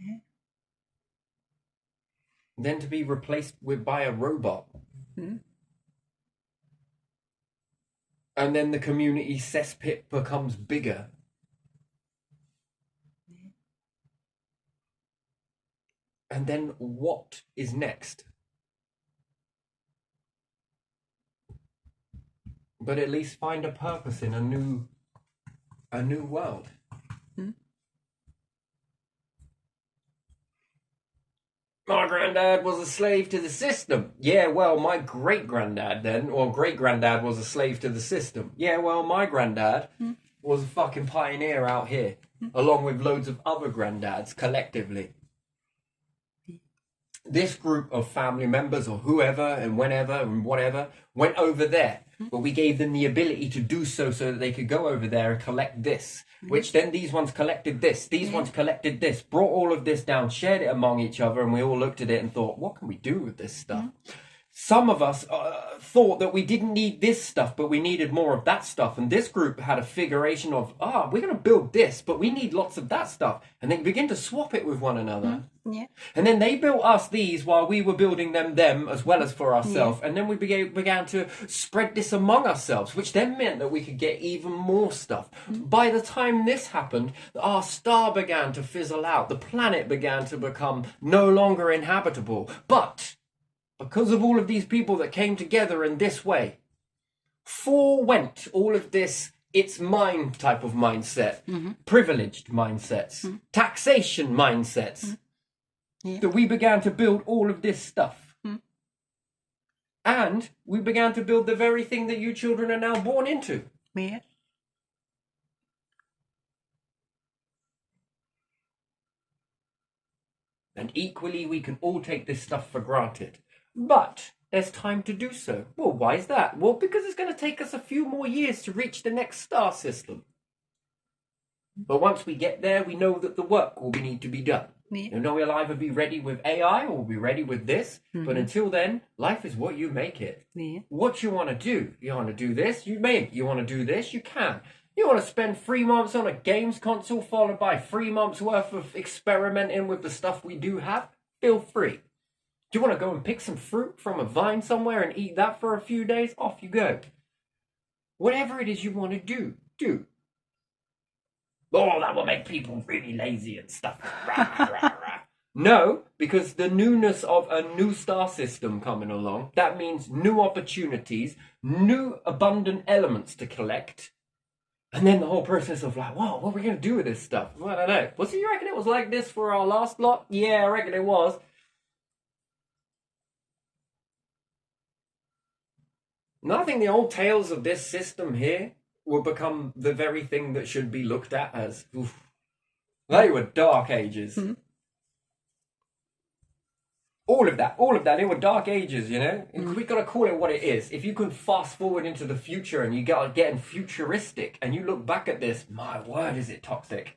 Yeah. Then to be replaced by a robot. And then the community cesspit becomes bigger. And then what is next? But at least find a purpose in a new world. My granddad was a slave to the system. Yeah, well, my great-granddad then, or great-granddad was a slave to the system. Yeah, well, my granddad was a fucking pioneer out here, along with loads of other granddads collectively. this group of family members or whoever and whenever and whatever went over there, but we gave them the ability to do so that they could go over there and collect this, which then these ones collected this, these ones collected this, brought all of this down, shared it among each other, and we all looked at it and thought, what can we do with this stuff? Some of us thought that we didn't need this stuff, but we needed more of that stuff. And this group had a figuration of, we're going to build this, but we need lots of that stuff. And they begin to swap it with one another. Yeah. And then they built us these while we were building them as well as for ourselves. And then we began to spread this among ourselves, which then meant that we could get even more stuff. By the time this happened, our star began to fizzle out. The planet began to become no longer inhabitable. But because of all of these people that came together in this way, forewent all of this, it's mine type of mindset, privileged mindsets, taxation mindsets, that we began to build all of this stuff. And we began to build the very thing that you children are now born into. Yeah. And equally, we can all take this stuff for granted. But there's time to do so. Well, why is that? Well, because it's going to take us a few more years to reach the next star system. But once we get there, we know that the work will need to be done. Yeah. You know, we'll either be ready with AI or we'll be ready with this. But until then, life is what you make it. Yeah. What you want to do. You want to do this, you may. You want to do this, you can. You want to spend 3 months on a games console followed by 3 months worth of experimenting with the stuff we do have? Feel free. Do you want to go and pick some fruit from a vine somewhere and eat that for a few days? Off you go. Whatever it is you want to do, do. Oh, that will make people really lazy and stuff. No, because the newness of a new star system coming along, that means new opportunities, new abundant elements to collect. And then the whole process of like, whoa, what are we going to do with this stuff? Well, I don't know. Was it, you reckon it was like this for our last lot? Yeah, I reckon it was. And I think the old tales of this system here will become the very thing that should be looked at as, oof, they were dark ages. All of that, they were dark ages, you know? We got to call it what it is. If you can fast forward into the future and you got getting futuristic and you look back at this, my word, is it toxic.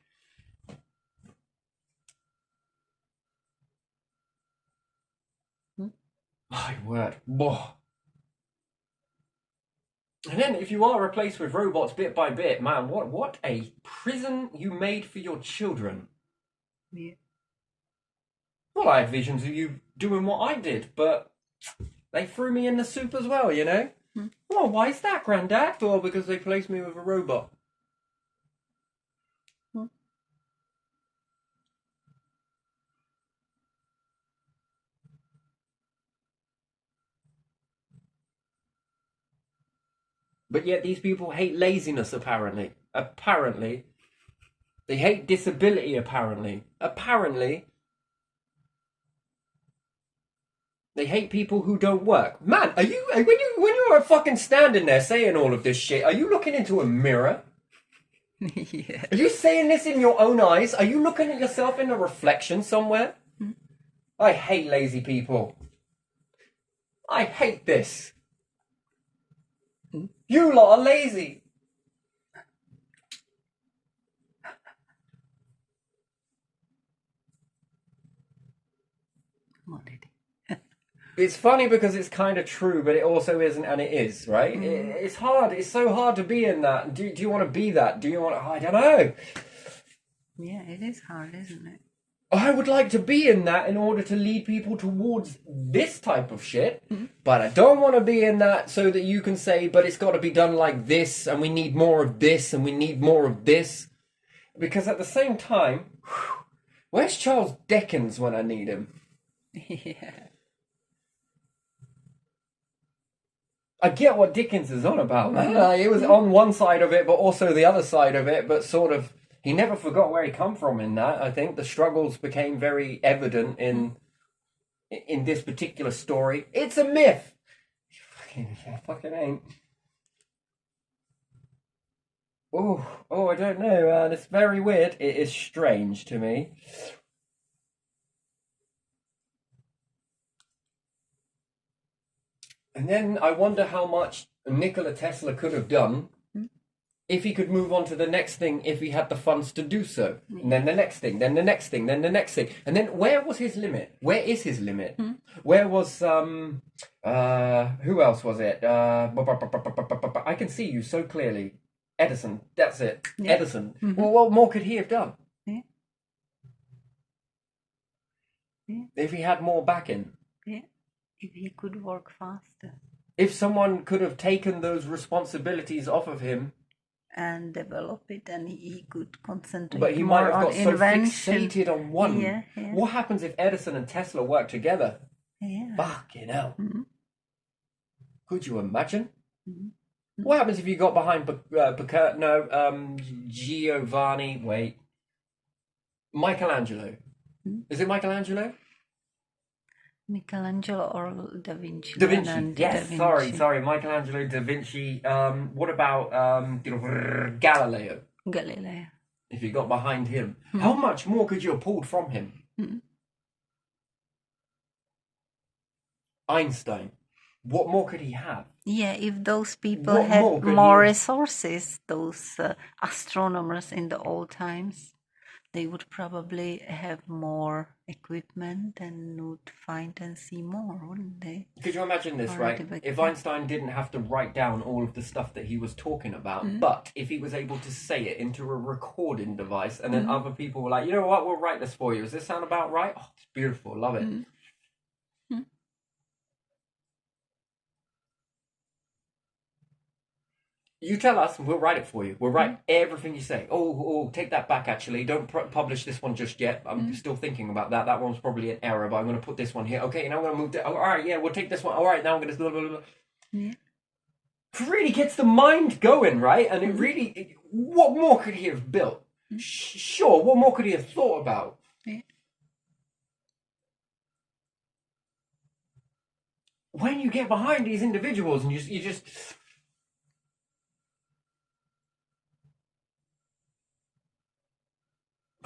My word. Whoa. And then if you are replaced with robots bit by bit, man, what a prison you made for your children. Yeah. Well, I had visions of you doing what I did, but they threw me in the soup as well, you know? Well, why is that, Grandad? Well, because they placed me with a robot. But yet these people hate laziness, apparently. Apparently. They hate disability, apparently. Apparently. They hate people who don't work. Man, are you when you're fucking standing there saying all of this shit, are you looking into a mirror? Yeah. Are you saying this in your own eyes? Are you looking at yourself in a reflection somewhere? I hate lazy people. I hate this. You lot are lazy. Come on, Eddie. It's funny because it's kind of true, but it also isn't, and it is, right? It's hard. It's so hard to be in that. Do you want to be that? Do you want to? I don't know. Yeah, it is hard, isn't it? I would like to be in that in order to lead people towards this type of shit, but I don't want to be in that so that you can say, but it's got to be done like this, and we need more of this, and we need more of this. Because at the same time, where's Charles Dickens when I need him? Yeah. I get what Dickens is on about, man. He was on one side of it, but also the other side of it, but sort of, he never forgot where he come from in that. I think the struggles became very evident in this particular story. It's a myth. Fucking ain't. Oh, I don't know, man. It's very weird. It is strange to me. And then I wonder how much Nikola Tesla could have done if he could move on to the next thing, if he had the funds to do so. And then the next thing, then the next thing, then the next thing. And then where was his limit? Where is his limit? Where was, who else was it? I can see you so clearly. Edison, that's it. Yeah. Edison. Well, what more could he have done? Yeah. Yeah. If he had more backing. Yeah. If he could work faster If someone could have taken those responsibilities off of him, and develop it, and he could concentrate but he more might have on got so invention. fixated on one. Yeah, yeah. What happens if Edison and Tesla work together? Yeah. Fucking hell. Could you imagine? Mhm. What happens if you got behind Giovanni, wait, Michelangelo? Is it Michelangelo? Michelangelo or Da Vinci? Da Vinci. Leonardo Yes, da Vinci. sorry, Michelangelo, Da Vinci. What about Galileo? Galileo. If you got behind him, how much more could you have pulled from him? Einstein. What more could he have? Yeah, if those people What had more could more you- resources, those astronomers in the old times, they would probably have more equipment and would find and see more, wouldn't they? Could you imagine this, Already right? back If then. Einstein didn't have to write down all of the stuff that he was talking about, but if he was able to say it into a recording device, and then other people were like, you know what, we'll write this for you. Does this sound about right? Oh, it's beautiful. Love it. You tell us, and we'll write it for you. We'll write everything you say. Oh, take that back, actually. Don't publish this one just yet. I'm still thinking about that. That one's probably an error, but I'm going to put this one here. Okay, now I'm going to move to... Oh, all right, yeah, we'll take this one. All right, now I'm going to... Blah, blah, blah. Yeah. It really gets the mind going, right? And it really... What more could he have built? Sure, what more could he have thought about? Yeah. When you get behind these individuals and you just...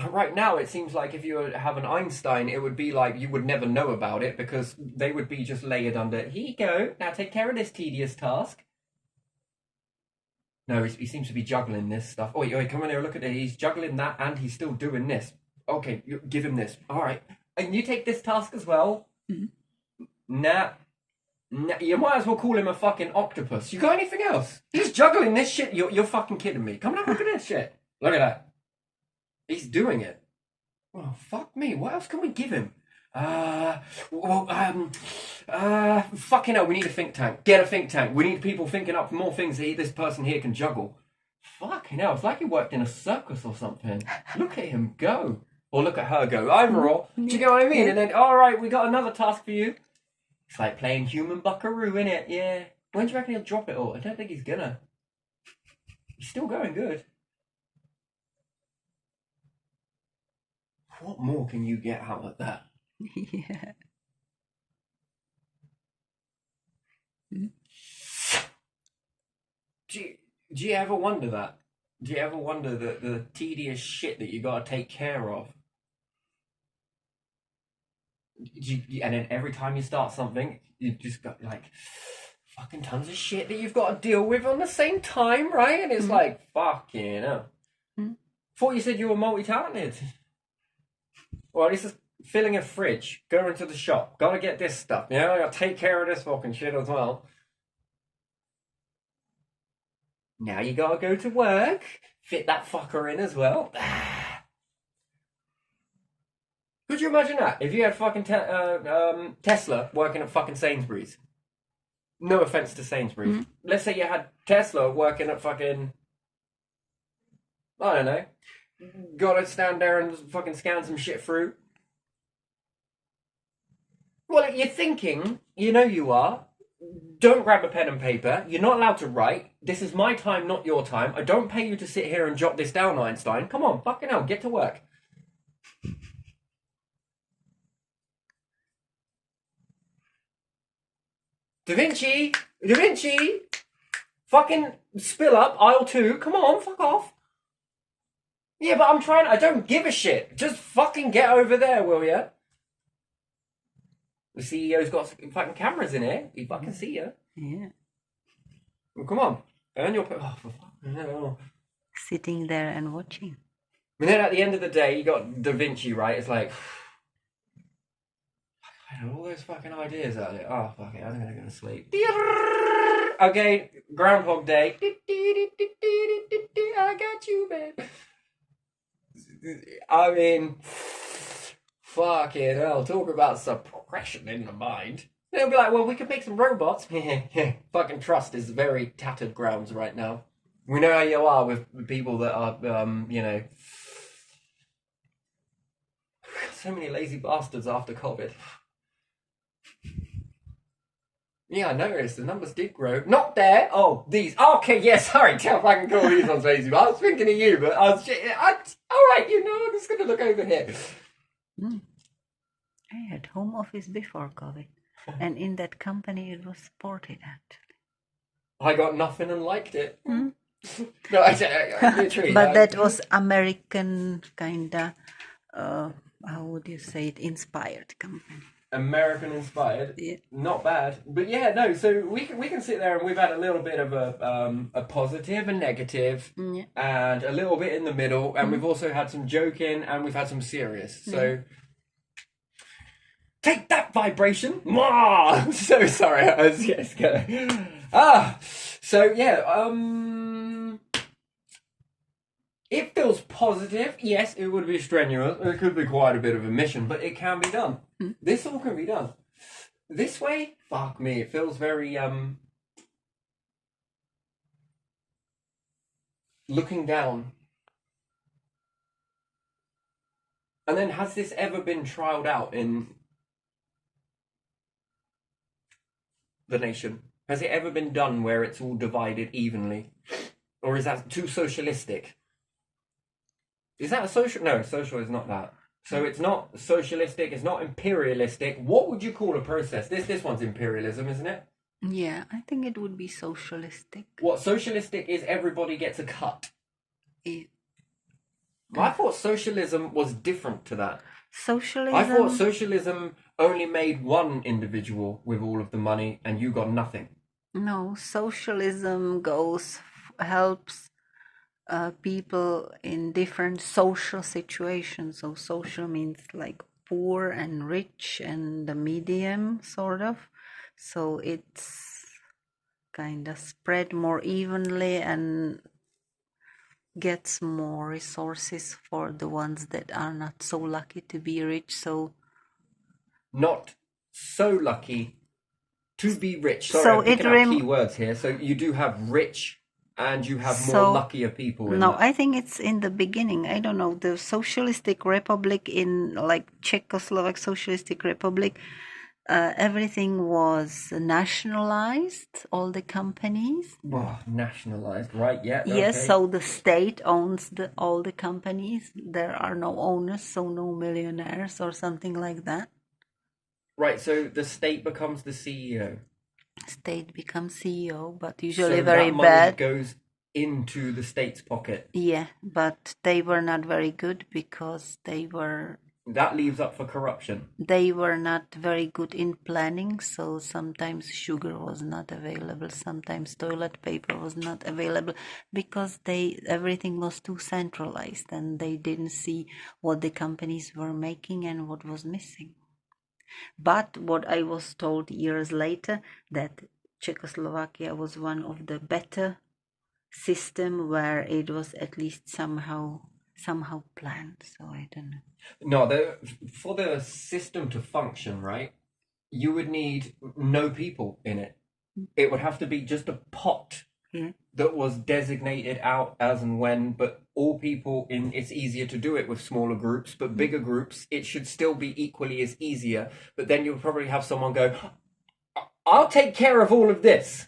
Right now, it seems like if you have an Einstein, it would be like you would never know about it because they would be just layered under, here you go, now take care of this tedious task. No, he seems to be juggling this stuff. Oh, wait, come on here, look at it. He's juggling that and he's still doing this. Okay, give him this. All right. And you take this task as well? Nah, you might as well call him a fucking octopus. You got anything else? He's juggling this shit. You're fucking kidding me. Come on, look at this shit. Look at that. He's doing it. Oh, fuck me. What else can we give him? Fucking hell, we need a think tank. Get a think tank. We need people thinking up more things that this person here can juggle. Fucking hell, it's like he worked in a circus or something. Look at him go. Or look at her go. Overall, do you get what I mean? And then, all right, we got another task for you. It's like playing human buckaroo, innit? Yeah. When do you reckon he'll drop it all? I don't think he's gonna. He's still going good. What more can you get out of that? Yeah. Do you ever wonder that? Do you ever wonder the tedious shit that you gotta take care of? And then every time you start something, you just got like fucking tons of shit that you've got to deal with on the same time, right? And it's like, fucking hell. Thought you said you were multi-talented. Well, this is filling a fridge, going to the shop, gotta get this stuff, you know, I gotta take care of this fucking shit as well. Now you gotta go to work, fit that fucker in as well. Could you imagine that? If you had fucking Tesla working at fucking Sainsbury's. No offense to Sainsbury's. Let's say you had Tesla working at fucking... I don't know. Gotta stand there and fucking scan some shit through. Well, you're thinking, you know you are. Don't grab a pen and paper. You're not allowed to write. This is my time, not your time. I don't pay you to sit here and jot this down, Einstein. Come on, fucking hell, get to work. Da Vinci! Da Vinci! Fucking spill up, aisle 2. Come on, fuck off. Yeah, but I'm trying. I don't give a shit. Just fucking get over there, will ya? The CEO's got fucking cameras in here. He fucking see you. Yeah. Well, come on. Earn your... Oh, for fucking hell. Sitting there and watching. And then at the end of the day, you got Da Vinci, right? It's like... I had all those fucking ideas out there. Oh, fuck it. I think I'm going to sleep. Okay, Groundhog Day. I got you, babe. I mean... Fucking hell, talk about suppression in the mind. They'll be like, well, we could make some robots. Fucking trust is very tattered grounds right now. We know how you are with people that are, so many lazy bastards after COVID. Yeah, I noticed the numbers did grow. Not there. Oh, these. Okay, yeah, sorry. Tell I can call these ones lazy. But I was thinking of you, but all right, I'm just going to look over here. I had home office before COVID, and in that company it was supported actually. I got nothing and liked it. No, I literally. But that was American kinda, how would you say it, inspired company. American inspired, Yeah. Not bad, but yeah, no. So we can sit there and we've had a little bit of a positive and negative, Yeah. and a little bit in the middle, and we've also had some joking and we've had some serious. So take that vibration, Mwah! So sorry, I was so yeah, it feels positive. Yes, it would be strenuous. It could be quite a bit of a mission, but it can be done. This all can be done. This way, fuck me, it feels very looking down. And then, has this ever been trialed out in the nation? Has it ever been done where it's all divided evenly? Or is that too socialistic? Is that a social? No, social is not that. So it's not socialistic, it's not imperialistic. What would you call a process? This one's imperialism, isn't it? Yeah, I think it would be socialistic. What socialistic is everybody gets a cut. Yeah. I thought socialism was different to that. Socialism. I thought socialism only made one individual with all of the money and you got nothing. No, socialism helps people in different social situations. So social means like poor and rich and the medium sort of. So it's kind of spread more evenly and gets more resources for the ones that are not so lucky to be rich. So not so lucky to be rich. Sorry, so I'm picking up key words here. So you do have rich and you have more luckier people. No, I think it's in the beginning. I don't know. The Socialistic Republic in like Czechoslovak Socialistic Republic, everything was nationalized, all the companies. Oh, nationalized, right? Yeah. Yes, okay. so the state owns all the companies. There are no owners, so no millionaires or something like that. Right, so the state becomes the CEO. State becomes CEO, but usually so very that money bad. Goes into the state's pocket. Yeah, but they were not very good because that leaves up for corruption. They were not very good in planning, so sometimes sugar was not available, sometimes toilet paper was not available because everything was too centralized and they didn't see what the companies were making and what was missing. But what I was told years later, that Czechoslovakia was one of the better system where it was at least somehow planned. So I don't know. No, for the system to function, right, you would need no people in it. It would have to be just a pot that was designated out as and when, but all people it's easier to do it with smaller groups, but bigger groups, it should still be equally as easier. But then you'll probably have someone go, I'll take care of all of this.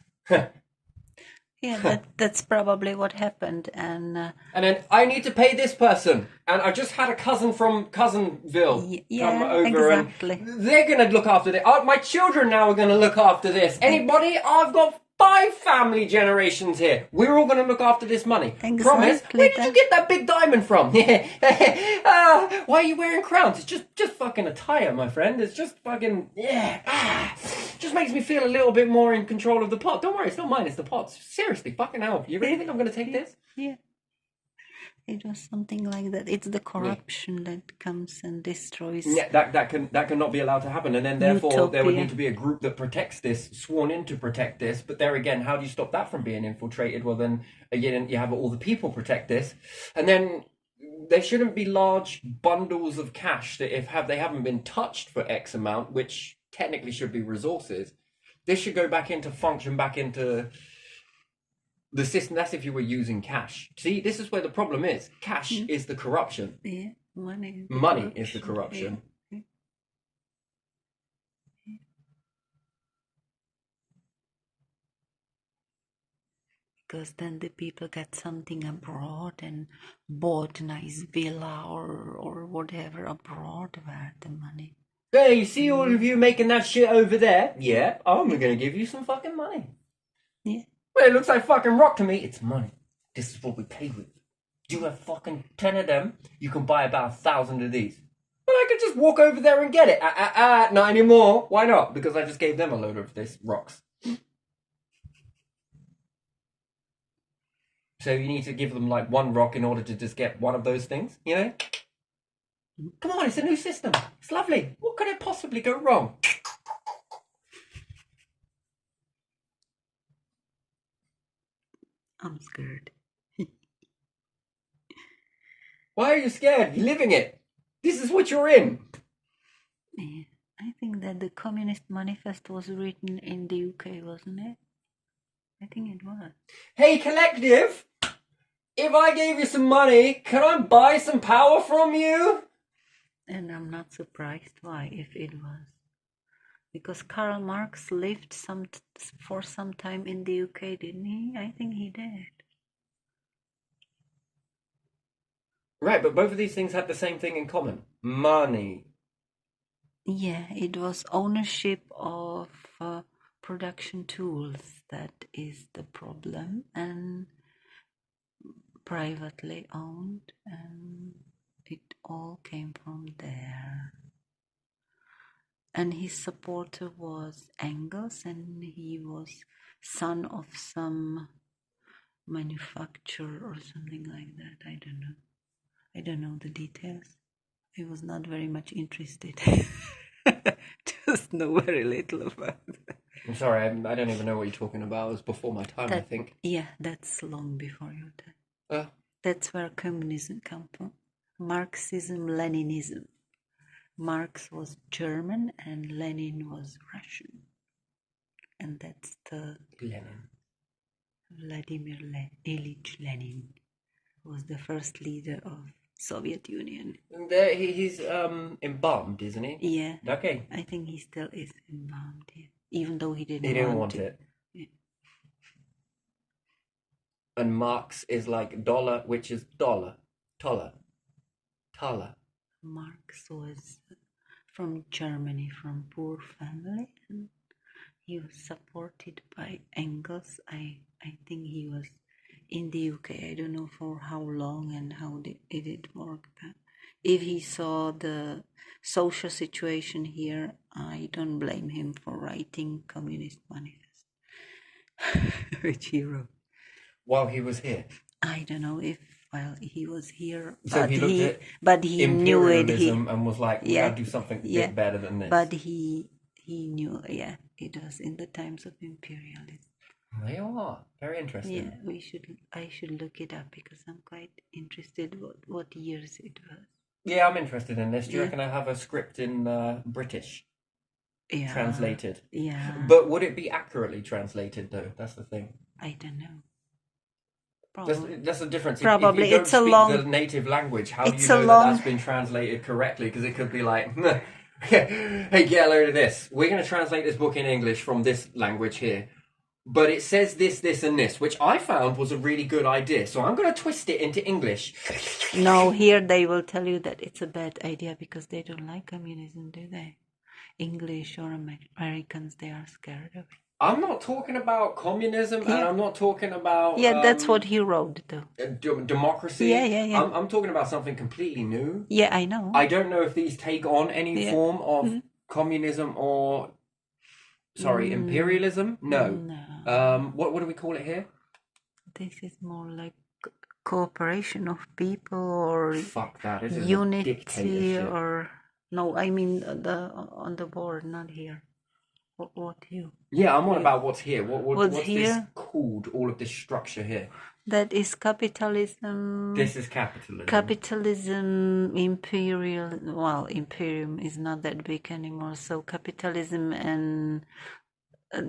Yeah, that's probably what happened. And then I need to pay this person. And I just had a cousin from Cousinville come over. Exactly. And they're going to look after this. My children now are going to look after this. Anybody? I've got 5 family generations here. We're all going to look after this money. Exactly Promise. Where did you that. get that big diamond from? Why are you wearing crowns? It's just fucking attire, my friend. It's just fucking, just makes me feel a little bit more in control of the pot. Don't worry, it's not mine, it's the pot's. Seriously, fucking hell. You really think I'm going to take this? Yeah. It was something like that. It's the corruption that comes and destroys. Yeah, that cannot be allowed to happen, and then therefore there would Utopia. need to be a group that protects this, sworn in to protect this. But there again, how do you stop that from being infiltrated? Well, then again, you have all the people protect this, and then there shouldn't be large bundles of cash that they haven't been touched for X amount, which technically should be resources. This should go back into function, back into the system. That's if you were using cash. See, this is where the problem is. Cash is the corruption. Yeah, money. Money is the corruption. Yeah. Because then the people get something abroad and bought a nice villa or whatever abroad where the money. Hey, you see all of you making that shit over there? Yeah, I'm gonna give you some fucking money. Yeah. Well, it looks like fucking rock to me. It's money. This is what we pay with. Do you have fucking 10 of them? You can buy about 1,000 of these. But I could just walk over there and get it. Not anymore. Why not? Because I just gave them a load of this rocks. So you need to give them like one rock in order to just get one of those things, you know? Come on, it's a new system. It's lovely. What could it possibly go wrong? I'm scared. Why are you scared? You're living it. This is what you're in. Yeah. I think that the Communist Manifest was written in the UK, wasn't it? I think it was. Hey, collective, if I gave you some money, can I buy some power from you? And I'm not surprised why, if it was. Because Karl Marx lived for some time in the UK, didn't he? I think he did. Right, but both of these things had the same thing in common. Money. Yeah, it was ownership of production tools that is the problem, and privately owned, and it all came from there. And his supporter was Engels, and he was son of some manufacturer or something like that. I don't know. I don't know the details. I was not very much interested. Just know very little about it. I'm sorry, I don't even know what you're talking about. It was before my time, I think. Yeah, that's long before your time. That's where communism come from. Marxism, Leninism. Marx was German and Lenin was Russian. And that's the Lenin. Vladimir Ilyich Lenin was the first leader of Soviet Union. There, he's embalmed, isn't he? Yeah. Okay. I think he still is embalmed, yeah. Even though he didn't want it. Yeah. And Marx is like dollar, which is dollar. Toller. Marx was from Germany, from poor family, and he was supported by Engels. I think he was in the UK. I don't know for how long and how it worked. If he saw the social situation here, I don't blame him for writing Communist Manifest, which he wrote. While he was here. I don't know if while he was here, so he looked at but he knew it. And was like, we gotta do something a bit better than this. But he knew, it was in the times of imperialism. They are very interesting. Yeah, I should look it up because I'm quite interested what years it was. Yeah, I'm interested in this. Do you reckon I have a script in British? Yeah. Translated? Yeah. But would it be accurately translated though? That's the thing. I don't know. Probably. That's the difference. Probably. If you don't It's a speak long the native language, how do it's you a know long- that that's been translated correctly? Because it could be like, hey, get a load of this. We're going to translate this book in English from this language here. But it says this, this, and this, which I found was a really good idea. So I'm going to twist it into English. No, here they will tell you that it's a bad idea because they don't like communism, do they? English or Americans, they are scared of it. I'm not talking about communism, and Yeah. I'm not talking about Yeah, that's what he wrote, though. democracy. Yeah. I'm talking about something completely new. Yeah, I know. I don't know if these take on any Yeah. form of communism or, sorry, imperialism. No. No. What do we call it here? This is more like cooperation of people or Fuck that. This is a unity dictatorship. or no, I mean on the board, not here. What you? Yeah, I'm on about what's here. What's What's this here? called? All of this structure here. That is capitalism. This is capitalism. Capitalism, imperial. Well, imperium is not that big anymore. So capitalism and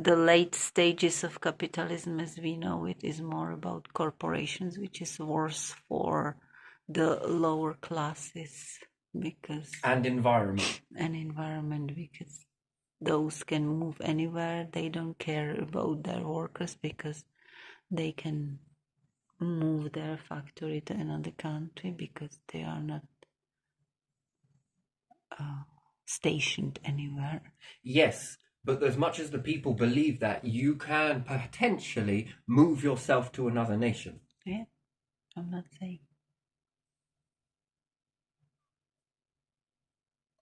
the late stages of capitalism as we know it is more about corporations, which is worse for the lower classes because And environment. because those can move anywhere. They don't care about their workers because they can move their factory to another country because they are not stationed anywhere. Yes, but as much as the people believe that, you can potentially move yourself to another nation. Yeah, I'm not saying.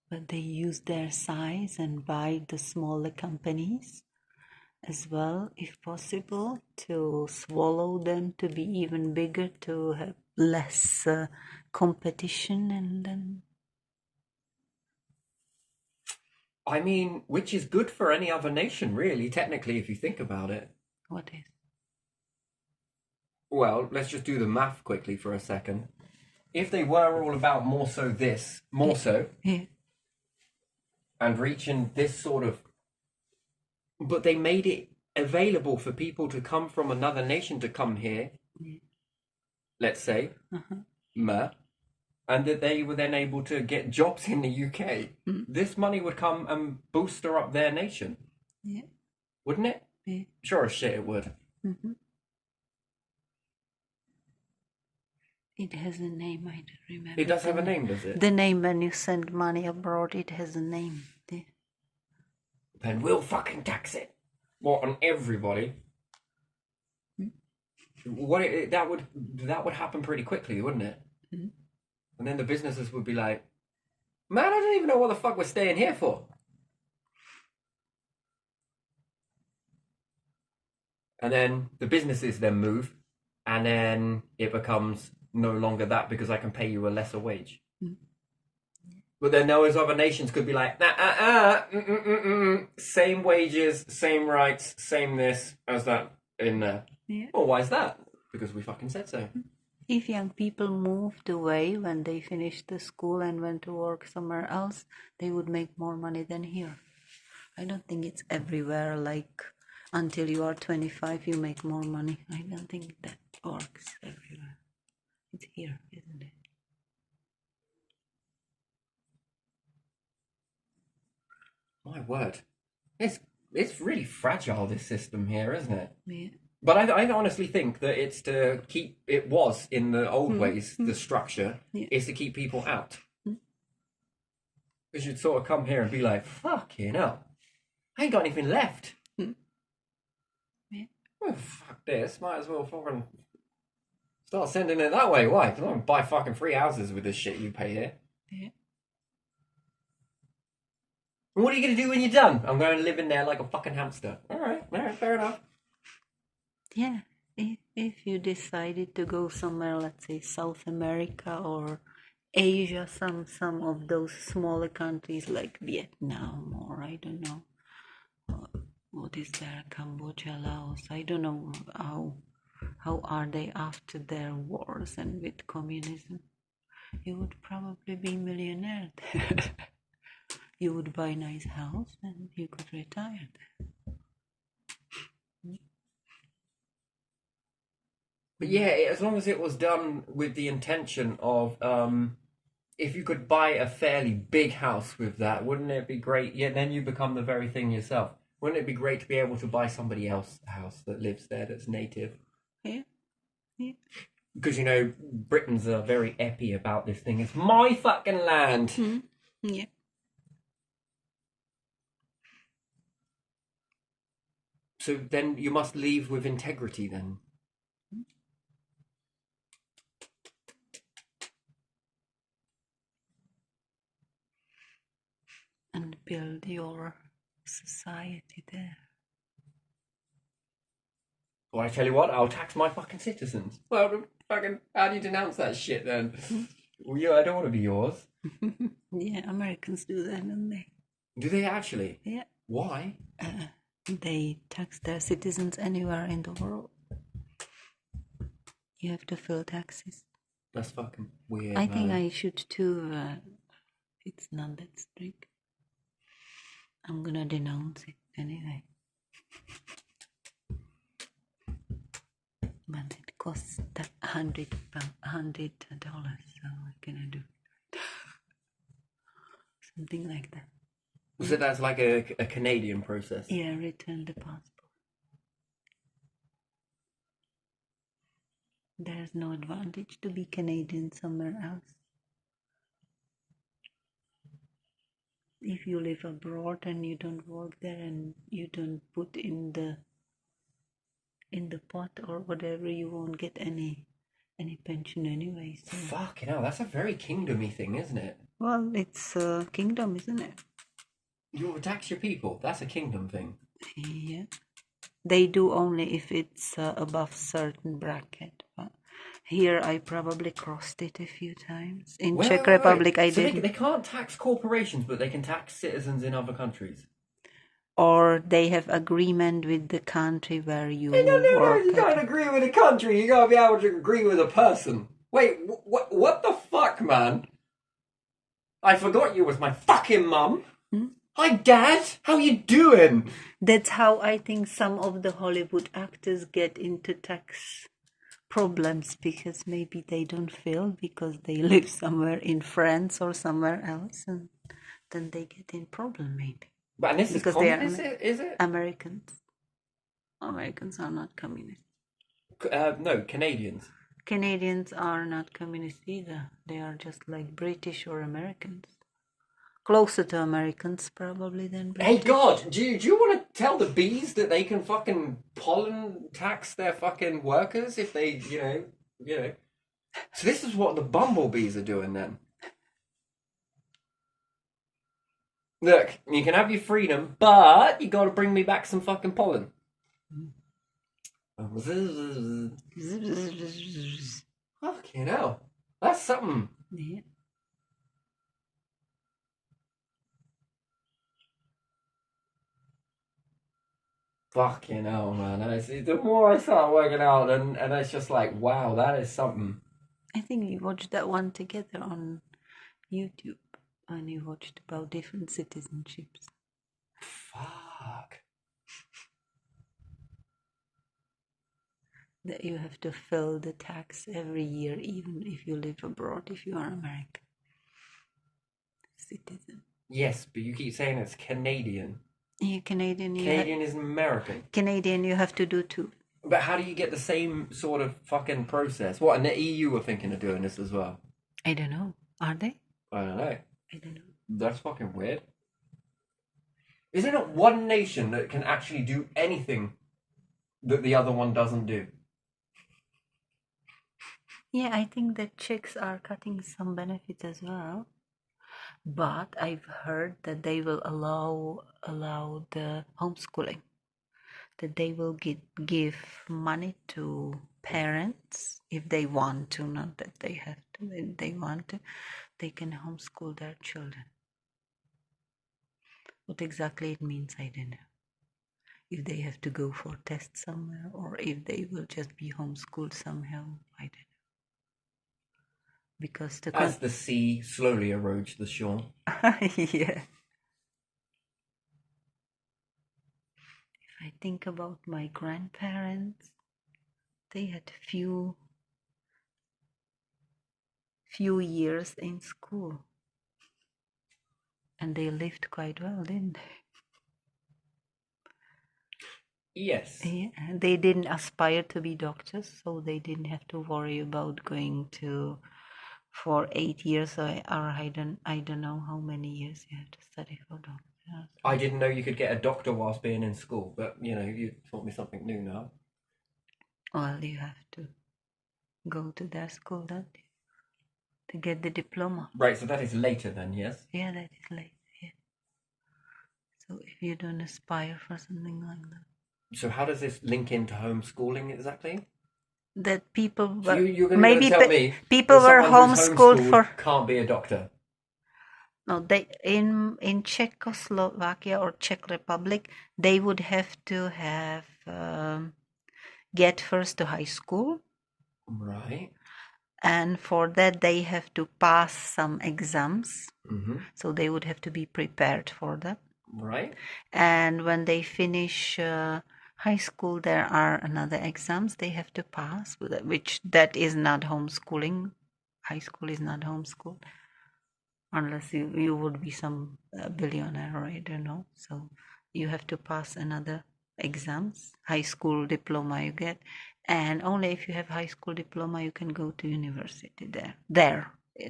But they use their size and buy the smaller companies as well, if possible, to swallow them to be even bigger, to have less competition, and then. I mean, which is good for any other nation, really, technically, if you think about it. What is? Well, let's just do the math quickly for a second. If they were all about more so, Yeah. and reaching this sort of, but they made it available for people to come from another nation to come here, let's say, and that they were then able to get jobs in the UK. This money would come and booster up their nation, Yeah. wouldn't it? Yeah. Sure as shit it would. It has a name, I don't remember. It does have a name, does it? The name when you send money abroad, it has a name. Yeah. Then we'll fucking tax it. What, on everybody? That would happen pretty quickly, wouldn't it? And then the businesses would be like, man, I don't even know what the fuck we're staying here for. And then the businesses then move, and then it becomes no longer that because I can pay you a lesser wage. But then those other nations could be like, same wages, same rights, same this as that in there. Yeah. Well, why is that? Because we fucking said so. If young people moved away when they finished the school and went to work somewhere else, they would make more money than here. I don't think it's everywhere like until you are 25 you make more money. I don't think that works everywhere. It's here, isn't it? My word. It's really fragile, this system here, isn't it? Yeah. But I honestly think that it's to keep, it was in the old ways, the structure, is to keep people out. Because you'd sort of come here and be like, fucking hell, I ain't got anything left. Yeah. Well, fuck this, might as well fucking start sending it that way. Why? Because I don't buy fucking free houses with this shit you pay here. Yeah. And what are you going to do when you're done? I'm going to live in there like a fucking hamster. All right, fair enough. Yeah, if you decided to go somewhere, let's say South America or Asia, some of those smaller countries like Vietnam or I don't know, what is there, Cambodia, Laos, I don't know how are they after their wars and with communism. You would probably be millionaire there. You would buy a nice house and you could retire there. But yeah, as long as it was done with the intention of, if you could buy a fairly big house with that, wouldn't it be great? Yeah, then you become the very thing yourself. Wouldn't it be great to be able to buy somebody else's house that lives there that's native? Yeah. Because, you know, Britons are very eppy about this thing. It's my fucking land. Yeah. So then you must leave with integrity then. And build your society there. Well, I tell you what, I'll tax my fucking citizens. Well, fucking, how do you denounce that shit then? Well, yeah, I don't want to be yours. Yeah, Americans do that, don't they? Do they actually? Yeah. Why? They tax their citizens anywhere in the world. You have to fill taxes. That's fucking weird. I think man. I should too. It's not that strict. I'm gonna denounce it anyway. But it costs $100, so what can I do? Something like that. So that's like a Canadian process. Yeah, return the passport. There's no advantage to be Canadian somewhere else. If you live abroad and you don't work there and you don't put in the pot or whatever, you won't get any pension anyway. So. Fucking hell, that's a very kingdomy thing, isn't it? Well, it's a kingdom, isn't it? You tax your people. That's a kingdom thing. Yeah. They do only if it's above certain bracket. But here I probably crossed it a few times. In Czech Republic I so didn't. They can't tax corporations, but they can tax citizens in other countries. Or they have agreement with the country where you No, work. you can't agree with a country. You gotta be able to agree with a person. Wait, what the fuck, man? I forgot you was my fucking mum. Hi, Dad. How you doing? That's how I think some of the Hollywood actors get into tax problems, because maybe they don't feel because they live somewhere in France or somewhere else, and then they get in problem maybe. But this because is they are communist, is it? Americans. Americans are not communist. No, Canadians. Canadians are not communist either. They are just like British or Americans. Closer to Americans probably than British. Hey God, do you want to tell the bees that they can fucking pollen tax their fucking workers if they, you know? So this is what the bumblebees are doing then. Look, you can have your freedom, but you got to bring me back some fucking pollen. Fucking hell, that's something. Yeah. Fucking hell, man. The more I start working out, and it's just like, wow, that is something. I think we watched that one together on YouTube, and we watched about different citizenships. Fuck. That you have to fill the tax every year, even if you live abroad, if you are American citizen. Yes, but you keep saying it's Canadian. You're Canadian. Canadian is American. Canadian, you have to do too. But how do you get the same sort of fucking process? What, and the EU are thinking of doing this as well? I don't know. Are they? I don't know. I don't know. That's fucking weird. Is there not one nation that can actually do anything that the other one doesn't do? Yeah, I think that Czechs are cutting some benefits as well. But I've heard that they will allow the homeschooling. That they will give money to parents if they want to, not that they have to. If they want to, they can homeschool their children. What exactly it means, I don't know. If they have to go for tests somewhere, or if they will just be homeschooled somehow, I don't know. Because as the sea slowly erodes the shore. Yeah. If I think about my grandparents, they had few years in school, and they lived quite well, didn't they? Yes. Yeah, they didn't aspire to be doctors, so they didn't have to worry about going to for 8 years, or I don't know how many years you have to study for doctor. I didn't know you could get a doctor whilst being in school, but you taught me something new now. Well, you have to go to their school, don't you, to get the diploma. Right, so that is later then, yes? Yeah, that is late. Yeah. So if you don't aspire for something like that, So how does this link into homeschooling exactly? that people So were you're going maybe to tell me people that were someone who's homeschooled for. can't be a doctor? No, they in Czechoslovakia or Czech Republic, they would have to have get first to high school, Right. and for that they have to pass some exams. Mm-hmm. So they would have to be prepared for that. Right. And when they finish high school, there are another exams they have to pass, which that is not homeschooling. High school is not homeschool, unless you would be some billionaire, or I don't know. So you have to pass another exams. High school diploma you get, and only if you have high school diploma you can go to university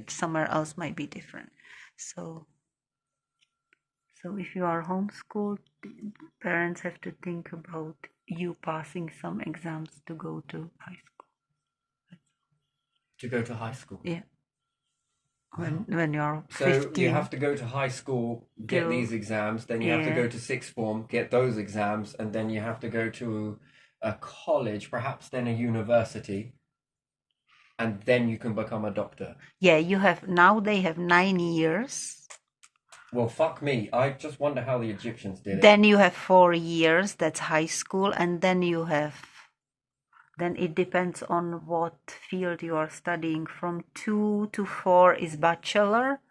somewhere else might be different. So if you are homeschooled, parents have to think about you passing some exams to go to high school. To go to high school. Yeah. Wow. When you're So 15. you have to go to high school, get these exams, then you have to Yeah. go to sixth form, get those exams, and then you have to go to a college, perhaps then a university, and then you can become a doctor. Yeah, now they have 9 years. Well, fuck me. I just wonder how the Egyptians did it. Then you have 4 years, that's high school, and then it depends on what field you are studying. From 2 to 4 is bachelor.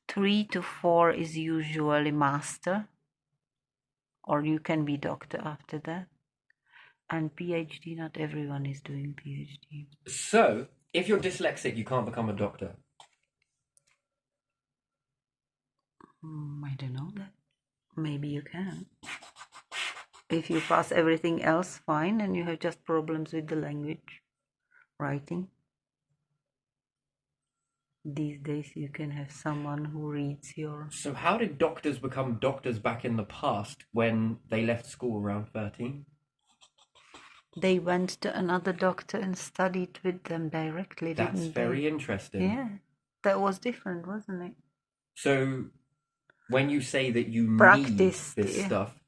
3 to 4 is usually master, or you can be doctor after that. And PhD, not everyone is doing PhD. So, if you're dyslexic, you can't become a doctor. I don't know that. Maybe you can. If you pass everything else, fine, and you have just problems with the language, writing. These days you can have someone who reads your... So how did doctors become doctors back in the past when they left school around 13? They went to another doctor and studied with them directly, That's didn't very they? interesting. Yeah, that was different, wasn't it? So when you say that you Practiced, need this yeah. stuff,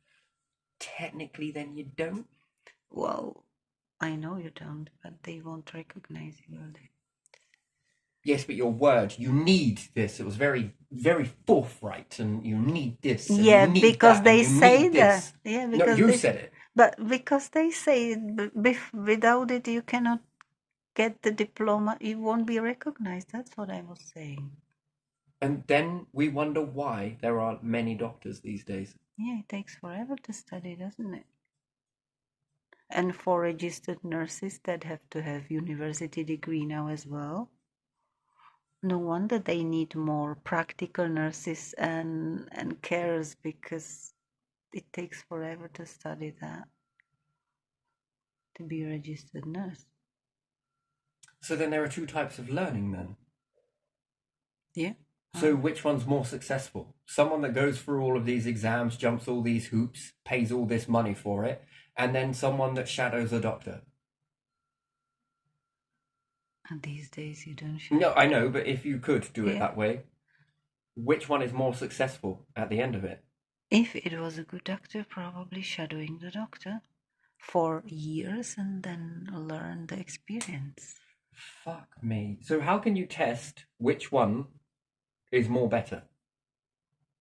technically then you don't? Well, I know you don't, but they won't recognize you, will they? Yes, but your word, you need this. It was very, very forthright, and you need this. And Yeah, you need because that, they and you say need that. this. Yeah, No, because you they, said it. but because they say it, without it you cannot get the diploma, you won't be recognized. That's what I was saying. And then we wonder why there aren't many doctors these days. Yeah, it takes forever to study, doesn't it? And for registered nurses that have to have university degree now as well. No wonder they need more practical nurses and carers, because it takes forever to study that, to be a registered nurse. So then there are two types of learning then? Yeah. So which one's more successful? Someone that goes through all of these exams, jumps all these hoops, pays all this money for it, and then someone that shadows a doctor? And these days you don't No, I know, but if you could do it Yeah. that way, which one is more successful at the end of it? If it was a good doctor, probably shadowing the doctor for years and then learn the experience. Fuck me. So how can you test which one is more better?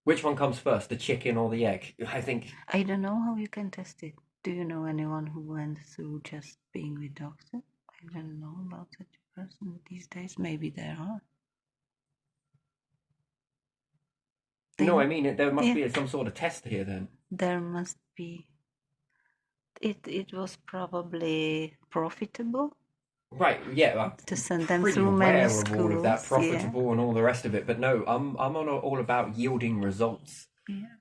Which one comes first, the chicken or the egg? I think... I don't know how you can test it. Do you know anyone who went through just being with doctor? I don't know about such a person these days. Maybe there are. No, I mean, there must Yeah. be some sort of test here then. There must be. It was probably profitable Right, yeah. to send them Pretty through aware many of schools. all of that, Yeah. profitable and all the rest of it. But no, I'm on all about yielding results. Yeah.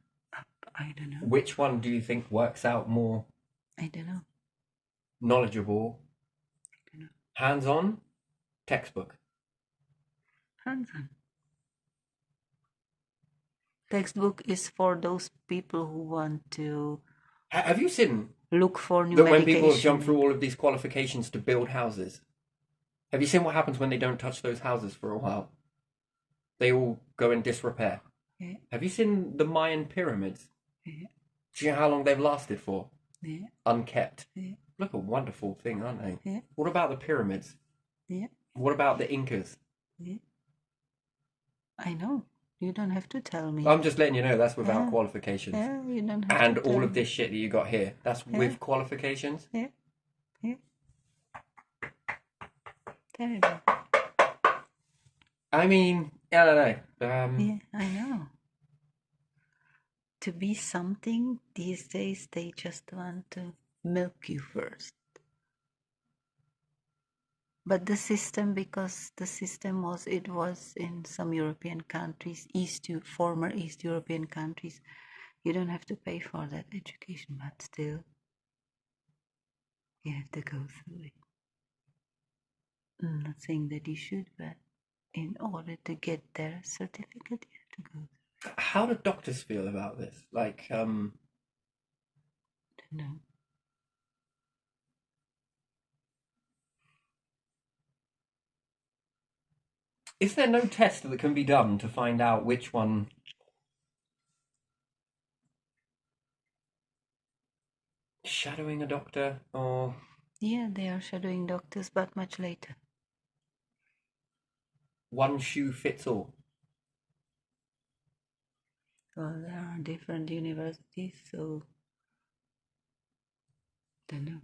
I don't know. Which one do you think works out more I don't know. knowledgeable? I don't know. Hands-on, textbook. Hands-on. Textbook is for those people who want to Have you seen look for new that when people have medication. jumped through all of these qualifications to build houses? Have you seen what happens when they don't touch those houses for a while? They all go in disrepair. Yeah. Have you seen the Mayan pyramids? Yeah. Do you know how long they've lasted for? Yeah. Unkept. Yeah. Look, a wonderful thing, aren't they? Yeah. What about the pyramids? Yeah. What about the Incas? Yeah. I know. You don't have to tell me. I'm just letting you know that's without Yeah. qualifications. Yeah, you don't have And to tell all of me. this shit that you got here, that's with qualifications? Yeah. Yeah. Terrible. I mean, I don't know. Yeah, I know. To be something these days, they just want to milk you first. But the system, because the system was in some European countries, former East European countries, you don't have to pay for that education, but still, you have to go through it. I'm not saying that you should, but in order to get their certificate, you have to go through it. How do doctors feel about this? Like, I don't know. is there no test that can be done to find out which one? Shadowing a doctor, or Yeah, they are shadowing doctors, but much later. one shoe fits all? Well, there are different universities, so don't know.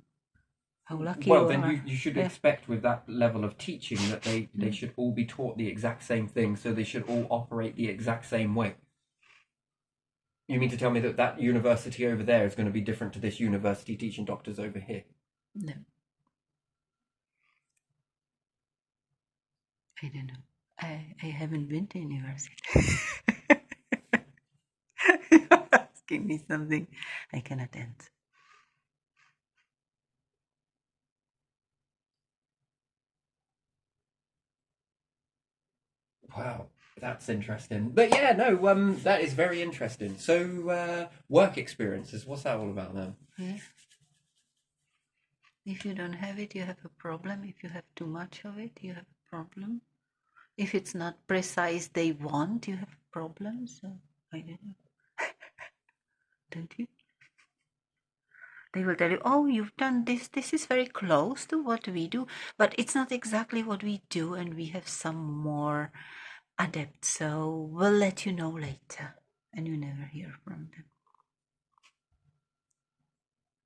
How lucky Well, you then are. you should Yeah. expect with that level of teaching that they should all be taught the exact same thing, so they should all operate the exact same way. You mean to tell me that that university over there is going to be different to this university teaching doctors over here? No. I don't know. I haven't been to university. You're asking me something I cannot answer. Wow, that's interesting. But yeah, no, that is very interesting. So, work experiences, what's that all about then? Yeah. If you don't have it, you have a problem. If you have too much of it, you have a problem. If it's not precise they want, you have a problem. So I don't know. Don't you? They will tell you, oh, you've done this. This is very close to what we do, but it's not exactly what we do, and we have some more adept. So we'll let you know later. And you never hear from them.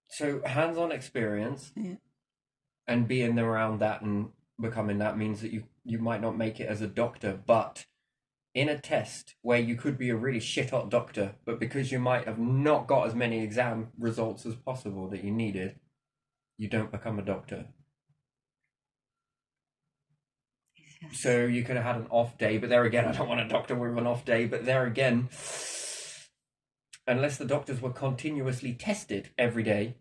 So, hands-on experience Yeah. and being around that and becoming that means that you might not make it as a doctor, but in a test where you could be a really shit hot doctor, but because you might have not got as many exam results as possible that you needed, you don't become a doctor. Yes. So you could have had an off day, but there again, I don't want a doctor with an off day, but there again, unless the doctors were continuously tested every day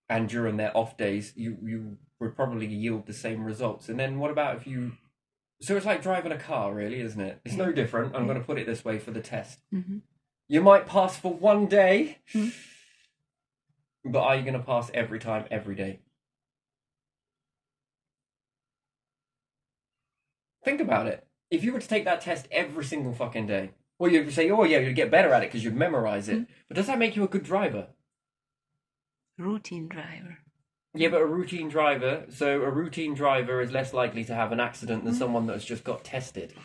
and during their off days, you would probably yield the same results. And then what about if you... So it's like driving a car, really, isn't it? It's no different. I'm going to put it this way for the test. Mm-hmm. You might pass for one day, Mm-hmm. but are you going to pass every time, every day? Think about it. If you were to take that test every single fucking day, well, you'd say, oh yeah, you'd get better at it because you'd memorize it. But does that make you a good driver? Routine driver. Yeah, but a routine driver is less likely to have an accident than someone that's just got tested.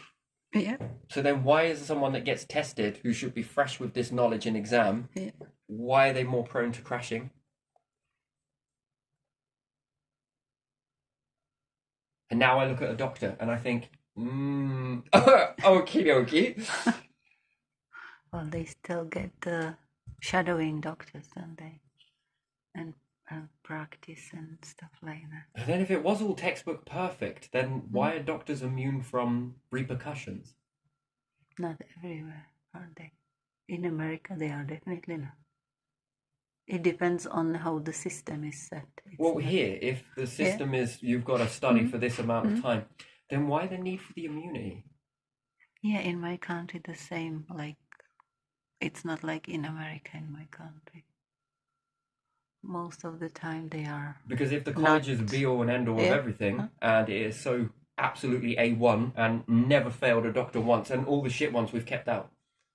Yeah. So then why is someone that gets tested, who should be fresh with this knowledge in exam, Yeah. why are they more prone to crashing? And now I look at a doctor and I think, okie dokie. Well, they still get the shadowing doctors, don't they? And practice and stuff like that. And then if it was all textbook perfect, then why are doctors immune from repercussions? Not everywhere, are they? In America, they are definitely not. It depends on how the system is set. Well, here, if the system is you've got to study for this amount of time, then why the need for the immunity? Yeah, in my country the same. Like it's not like in America in my country. Most of the time they are Because if the not. college is the be all and end all of Yeah. everything, and it is so absolutely A1 and never failed a doctor once, and all the shit ones we've kept out.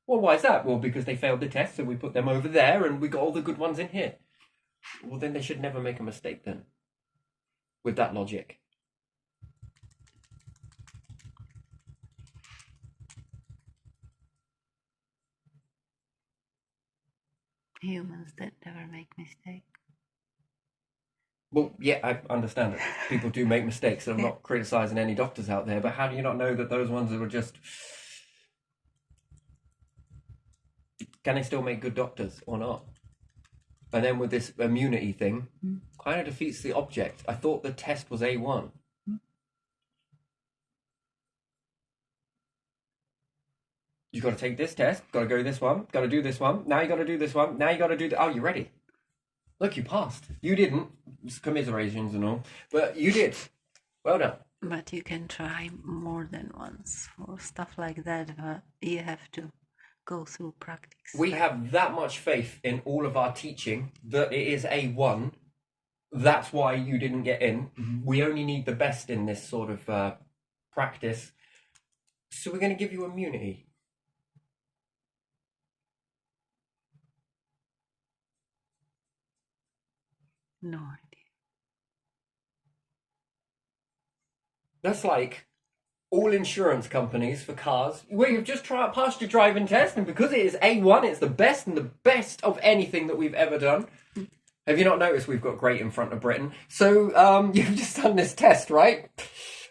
Well, why is that? Well, because they failed the test, so we put them over there, and we got all the good ones in here. Well, then they should never make a mistake then. With that logic. Humans that never make mistake. Well, yeah, I understand it. People do make mistakes, and I'm not criticizing any doctors out there, but how do you not know that those ones that were just... Can they still make good doctors or not? And then with this immunity thing, kind of defeats the object. I thought the test was A1. You got to take this test, got to go this one, got to do this one, now you got to do this one, now you got to do... Oh, you're ready. Look, you passed. You didn't. It's commiserations and all. But you did. Well done. But you can try more than once for stuff like that. But you have to go through practice. We have that much faith in all of our teaching that it is A1. That's why you didn't get in. We only need the best in this sort of practice. So we're going to give you immunity. No idea. That's like all insurance companies for cars. Well, you've just passed your driving test, and because it is A1, it's the best and the best of anything that we've ever done. Have you not noticed we've got great in front of Britain? So you've just done this test, right?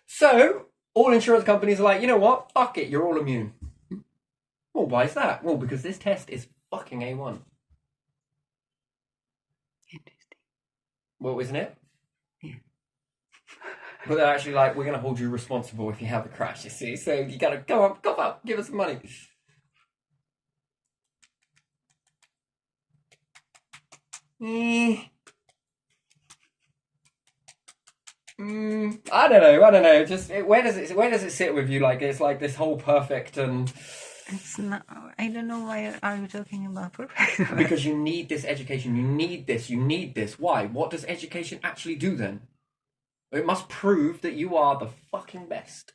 So all insurance companies are like, you know what? Fuck it, you're all immune. Well, why is that? Well, because this test is fucking A1. Interesting. Well, isn't it? Yeah. But they're actually like, we're going to hold you responsible if you have a crash, you see? So you got to go on, cough up, give us some money. I don't know. Just where does it sit with you? Like it's like this whole perfect and... It's not. I don't know why are you talking about perfect. Because you need this education. You need this. Why? What does education actually do then? It must prove that you are the fucking best.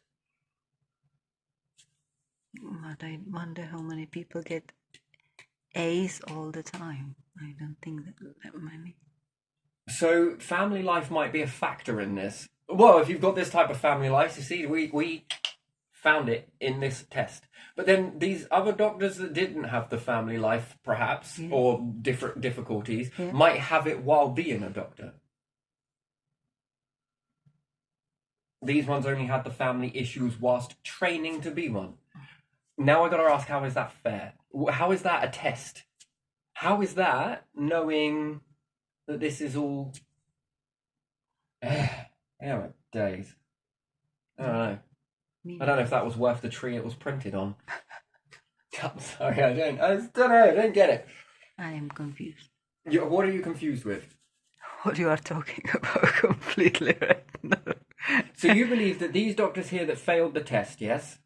But I wonder how many people get A's all the time. I don't think that many. So family life might be a factor in this. Well, if you've got this type of family life, you see, we found it in this test. But then these other doctors that didn't have the family life, perhaps, or different difficulties, might have it while being a doctor. These ones only had the family issues whilst training to be one. Now I got to ask, how is that fair? How is that a test? How is that knowing that this is all... Damn days. I don't know. I don't know if that was worth the tree it was printed on. I'm sorry, I just don't know, I don't get it. I am confused. What are you confused with? What you are talking about completely right now. So you believe that these doctors here that failed the test, yes,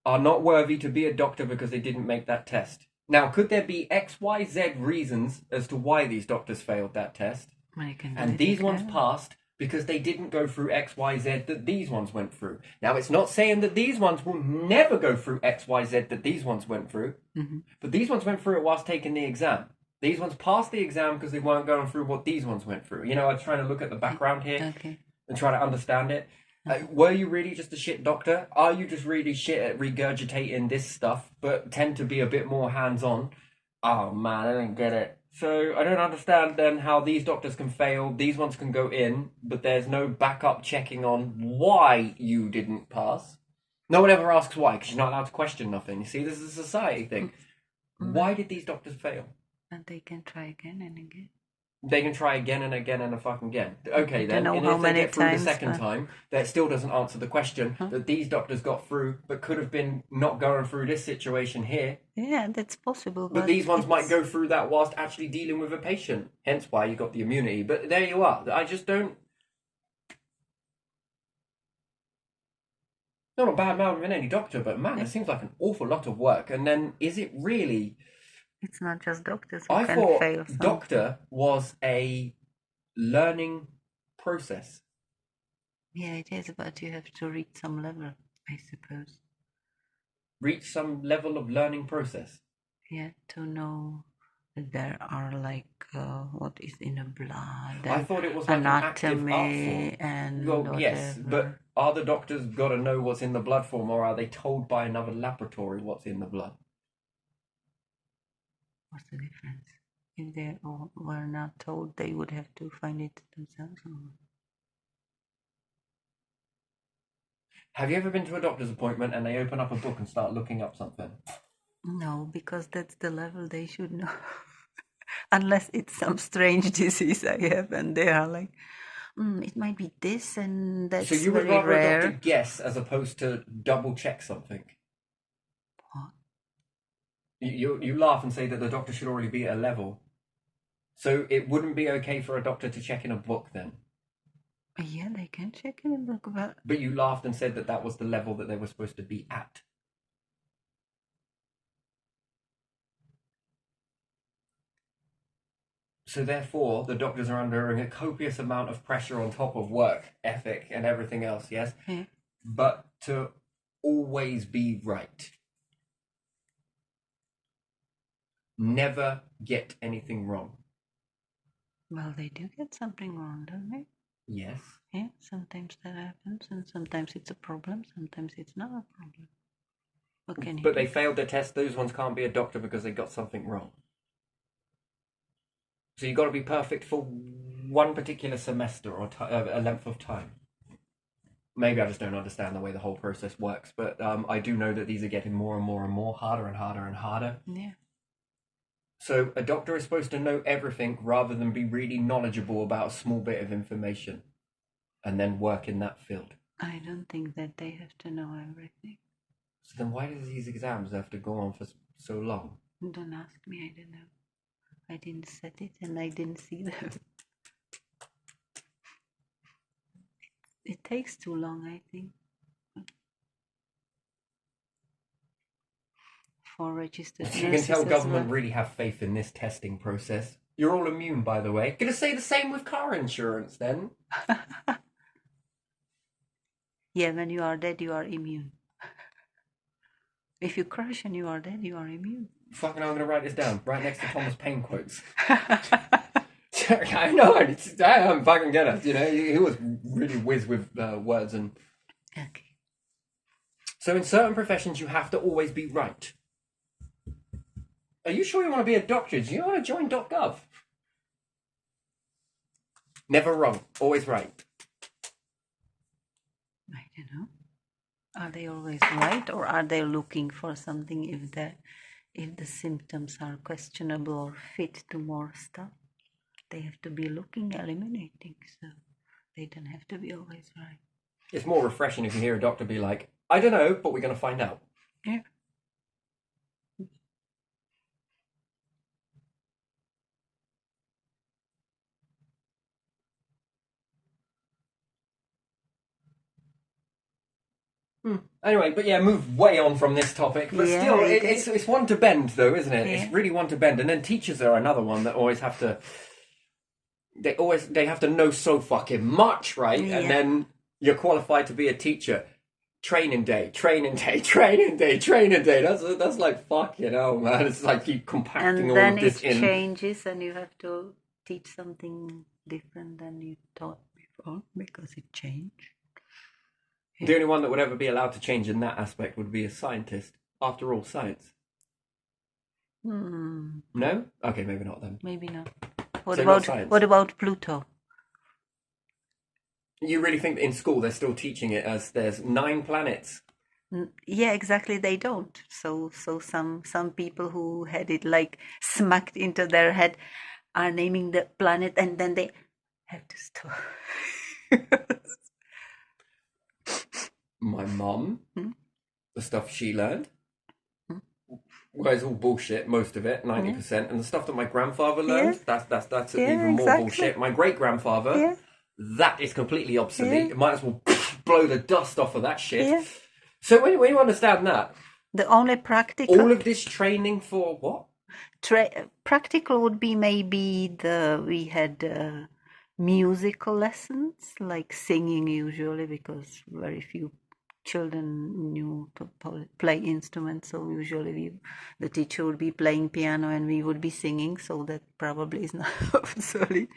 are not worthy to be a doctor because they didn't make that test. Now, could there be X, Y, Z reasons as to why these doctors failed that test? And these ones passed because they didn't go through X, Y, Z that these ones went through. Now, it's not saying that these ones will never go through X, Y, Z that these ones went through, but these ones went through it whilst taking the exam. These ones passed the exam because they weren't going through what these ones went through. You know, I'm trying to look at the background here and try to understand it. Were you really just a shit doctor? Are you just really shit at regurgitating this stuff, but tend to be a bit more hands-on? Oh man, I don't get it. So I don't understand then how these doctors can fail, these ones can go in, but there's no backup checking on why you didn't pass. No one ever asks why, because you're not allowed to question nothing. You see, this is a society thing. Why did these doctors fail? And they can try again and again. They can try again and again and a fucking again. Okay, then. Don't know And how if they many get through times, the second but- time, that still doesn't answer the question that these doctors got through, but could have been not going through this situation here. Yeah, that's possible. But these ones might it's- go through that whilst actually dealing with a patient. Hence why you got the immunity. But there you are. I just don't... not a bad mouthing any doctor, but man, it seems like an awful lot of work. And then, is it really? It's not just doctors who I can thought fail. doctor was a learning process. Yeah, it is, but you have to reach some level, I suppose. Reach some level of learning process. Yeah, to know that there are like what is in the blood. I thought it was like anatomy an active art form. and Well, whatever. yes, but are the doctors got to know what's in the blood form, or are they told by another laboratory what's in the blood? What's the difference? If they were not told, they would have to find it themselves. Or... Have you ever been to a doctor's appointment and they open up a book and start looking up something? No, because that's the level they should know. Unless it's some strange disease I have, and they are like, it might be this, and that's so you would very rather rare. a doctor guess as opposed to double check something? What? You laugh and say that the doctor should already be at a level. So it wouldn't be okay for a doctor to check in a book then? Yeah, they can check in a book, But you laughed and said that that was the level that they were supposed to be at. So therefore, the doctors are under a copious amount of pressure on top of work, ethic, and everything else, yes? Yeah. But to always be right. Never get anything wrong. Well, they do get something wrong, don't they? Yes. Yeah, sometimes that happens, and sometimes it's a problem, sometimes it's not a problem. What can you But do? they failed their test. Those ones can't be a doctor because they got something wrong. So you've got to be perfect for one particular semester or a length of time. Maybe I just don't understand the way the whole process works, but I do know that these are getting more and more and more, harder and harder and harder. Yeah. So a doctor is supposed to know everything rather than be really knowledgeable about a small bit of information and then work in that field. I don't think that they have to know everything. So then why do these exams have to go on for so long? Don't ask me, I don't know. I didn't set it and I didn't see them. It takes too long, I think. For registered You can nurses tell as government well. really have faith in this testing process. You're all immune, by the way. Gonna say the same with car insurance then? Yeah, when you are dead, you are immune. If you crash and you are dead, you are immune. Fucking, I'm gonna write this down right next to Thomas Paine quotes. I know, I fucking get it. You know, he was really whiz with words and. Okay. So in certain professions, you have to always be right. Are you sure you want to be a doctor? Do you want to join .gov? Never wrong, always right. I don't know. Are they always right, or are they looking for something if the symptoms are questionable or fit to more stuff? They have to be looking, eliminating, so they don't have to be always right. It's more refreshing if you hear a doctor be like, I don't know, but we're going to find out. Yeah. Anyway, but yeah, move way on from this topic. But Yeah, still, it it's one to bend, though, isn't it? Yeah. It's really one to bend. And then teachers are another one that always have to. They have to know so fucking much, right? Yeah. And then you're qualified to be a teacher. Training day, training day, training day, training day. That's like fucking hell, man. It's like you compacting And all then of this it in. changes, and you have to teach something different than you taught before because it changed. The only one that would ever be allowed to change in that aspect would be a scientist. After all, science. No? Okay, maybe not then. Maybe not. What So not about science. what about Pluto? You really think that in school they're still teaching it as there's 9 planets? Yeah, exactly. They don't. So some people who had it like smacked into their head are naming the planet, and then they have to stop. My mum, the stuff she learned, well, it's all bullshit, most of it, 90%. And the stuff that my grandfather learned, that's Yeah, even more exactly. bullshit. My great-grandfather, Yeah. that is completely obsolete. Yeah. It might as well blow the dust off of that shit. Yeah. So when you understand that, The only all practical of this training for what? practical would be maybe we had musical lessons like singing usually because very few children knew to play instruments, so usually the teacher would be playing piano and we would be singing, so that probably is not obsolete.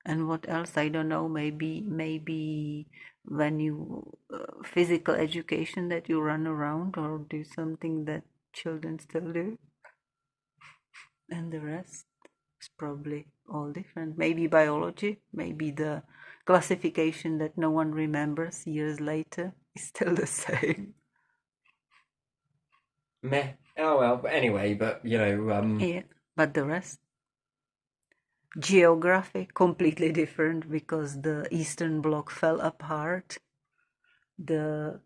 And what else? I don't know. Maybe when you physical education, that you run around or do something that children still do, and the rest is probably all different. Maybe biology, maybe the classification that no one remembers years later is still the same. Meh. Oh well. But anyway, but Yeah, but the rest, geography, completely different because the Eastern Bloc fell apart. The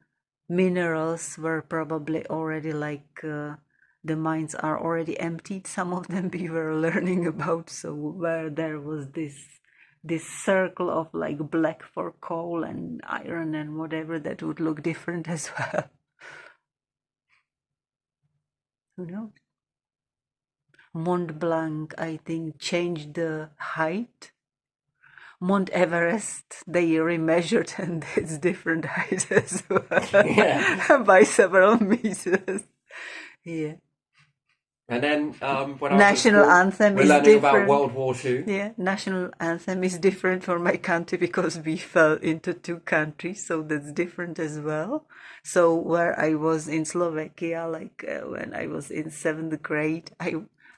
minerals were probably already the mines are already emptied. Some of them we were learning about. So where there was this circle of like black for coal and iron and whatever, that would look different as well. Who knows? Mont Blanc, I think, changed the height. Mount Everest, they remeasured and it's different height as well. Yeah. By several meters. Yeah. And then when I was at National school, anthem we're is learning about different. World War II. Yeah, national anthem is different for my country because we fell into two countries, so that's different as well. So where I was in Slovakia, when I was in 7th grade,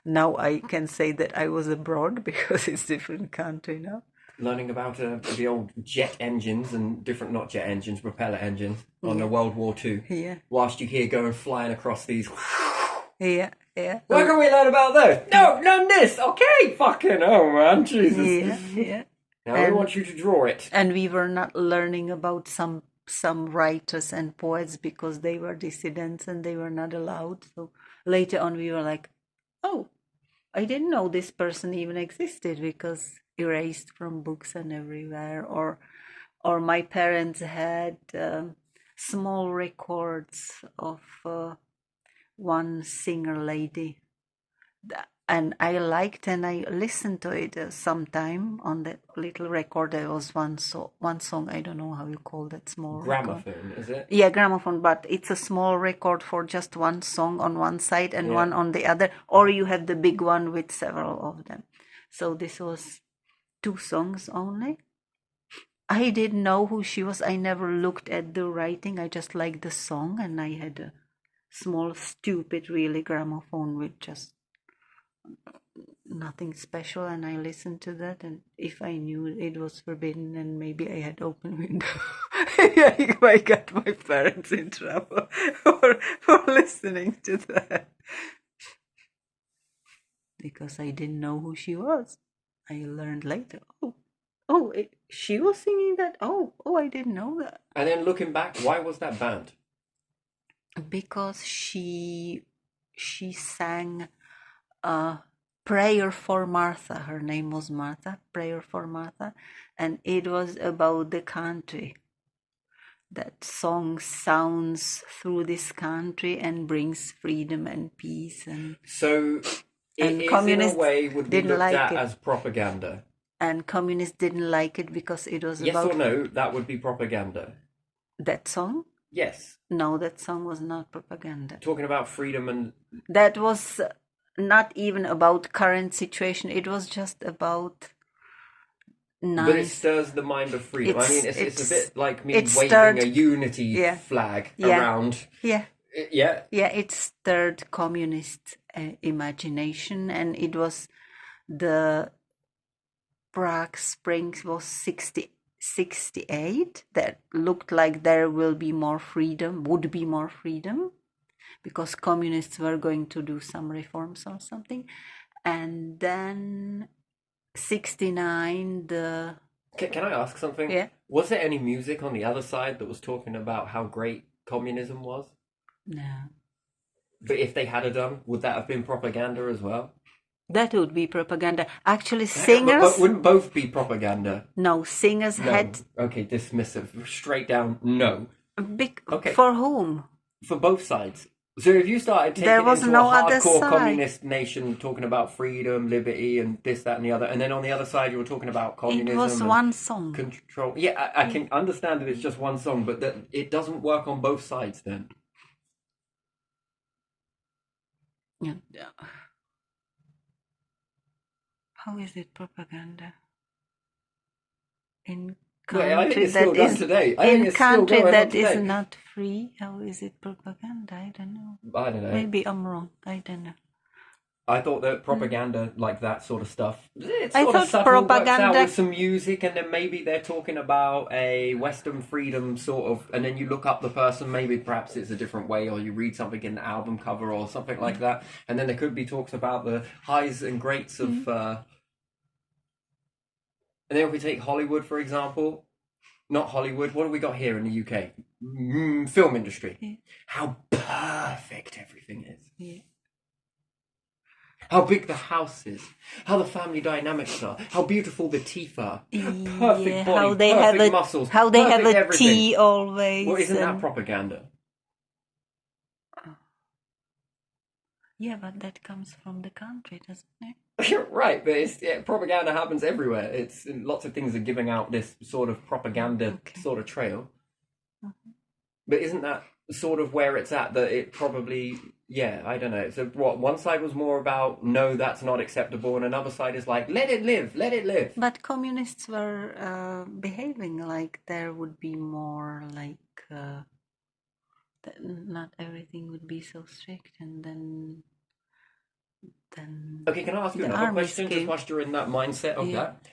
now I can say that I was abroad because it's different country now. Learning about the old jet engines and different, not jet engines, propeller engines on the World War II. Yeah, Whilst you hear going flying across these. yeah, yeah. Why can't we learn about those? No, learn this. Okay, fucking oh man, Jesus. Yeah, yeah. Now we want you to draw it. And we were not learning about some writers and poets because they were dissidents and they were not allowed. So later on we were like, oh, I didn't know this person even existed because erased from books and everywhere. Or my parents had small records of one singer lady, and I liked and I listened to it sometime on that little record. There was one song, I don't know how you call that small record. Gramophone, is it? Yeah, gramophone, but it's a small record for just one song on one side and one on the other, or you have the big one with several of them. So this was 2 songs only. I didn't know who she was. I never looked at the writing. I just liked the song, and I had a small, stupid, really gramophone with just nothing special, and I listened to that, and if I knew it was forbidden, and maybe I had open window, I got my parents in trouble for listening to that because I didn't know who she was. I learned later. She was singing that. Oh, I didn't know that. And then looking back, why was that banned? Because she sang Prayer for Martha. Her name was Martha, Prayer for Martha, and it was about the country. That song sounds through this country and brings freedom and peace. And so it is in a way would be looked at as propaganda. And communists didn't like it because it was yes about... Yes or no, that would be propaganda. That song? Yes. No, that song was not propaganda. Talking about freedom and... That was not even about current situation. It was just about... Nice. But it stirs the mind of freedom. It's a bit like me waving a unity flag around. Yeah. Yeah. Yeah, it stirred communist imagination, and it was the Prague Springs was 68 that looked like there will be more freedom, would be more freedom, because communists were going to do some reforms or something. And then 69, the... Can I ask something? Yeah. Was there any music on the other side that was talking about how great communism was? No. But if they had done, would that have been propaganda as well? That would be propaganda. Actually, singers... But wouldn't both be propaganda? No, singers had... Okay, dismissive. Straight down, no. Okay. For whom? For both sides. So if you started taking There was into no a other hardcore side. communist nation talking about freedom, liberty, and this, that, and the other, and then on the other side you were talking about It communism was and one song. control. Yeah, I can understand that it's just one song, but that it doesn't work on both sides then. Yeah. How is it propaganda? In Well, I think country it's still that done is today. I think in it's still country going on that is today. not free, how is it propaganda? I don't know. I don't know. Maybe I'm wrong. I don't know. I thought that propaganda, like that sort of stuff, it's I sort of thought subtle, works out propaganda. with some music, and then maybe they're talking about a Western freedom sort of, and then you look up the person, maybe perhaps it's a different way, or you read something in an album cover or something like that, and then there could be talks about the highs and greats of, and then if we take Hollywood, for example, not Hollywood, what have we got here in the UK? Film industry. Yeah. How perfect everything is. Yeah. How big the house is, how the family dynamics are, how beautiful the teeth are, perfect body, how they perfect have muscles, how they have perfect a everything. tea always. Well, isn't that and- propaganda? Yeah, but that comes from the country, doesn't it? You're right, but propaganda happens everywhere. It's lots of things are giving out this sort of propaganda sort of trail. But isn't that sort of where it's at? That it probably, yeah, I don't know. So what? One side was more about no, that's not acceptable, and another side is like let it live, let it live. But communists were behaving like there would be more like not everything would be so strict, and then Okay, can I ask you the another armies question? Just came. whilst you're in that mindset of Yeah. that,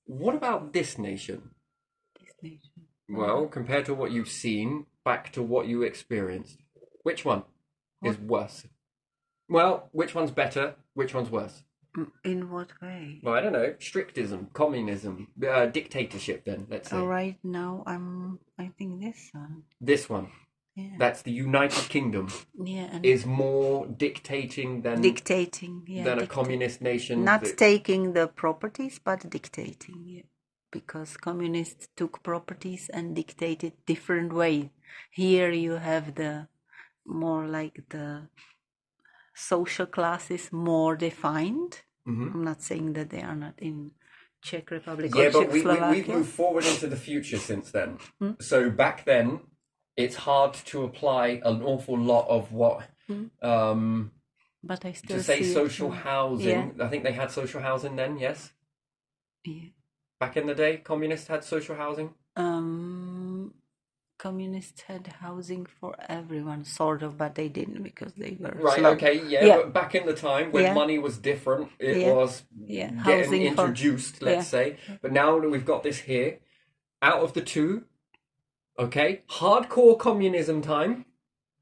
what about this nation? This nation. Well, compared to what you've seen, back to what you experienced, which one is worse? Well, which one's better? Which one's worse? In what way? Well, I don't know. Strictism, communism, dictatorship. Then let's say Right now, I think this one. this one. Yeah. That's the United Kingdom. Yeah, and Is more dictating than dictating. Yeah, than a communist nation. not that- taking the properties, but dictating. Yeah, because communists took properties and dictated different way. Here you have the more like the social classes more defined. I'm not saying that they are not in Czech Republic Yeah, or but we've Czechoslovakia. moved forward into the future since then. So back then, it's hard to apply an awful lot of what But I still to say see social it. housing. Yeah. I think they had social housing then. Yes, Yeah. back in the day, communists had social housing. Communists had housing for everyone, sort of, but they didn't because they were Right. slow. Okay. Yeah, Yeah. But back in the time when Yeah. money was different, it Yeah. was Yeah. getting Housing for- introduced. Let's say. But now that we've got this here, out of the two, okay, hardcore communism time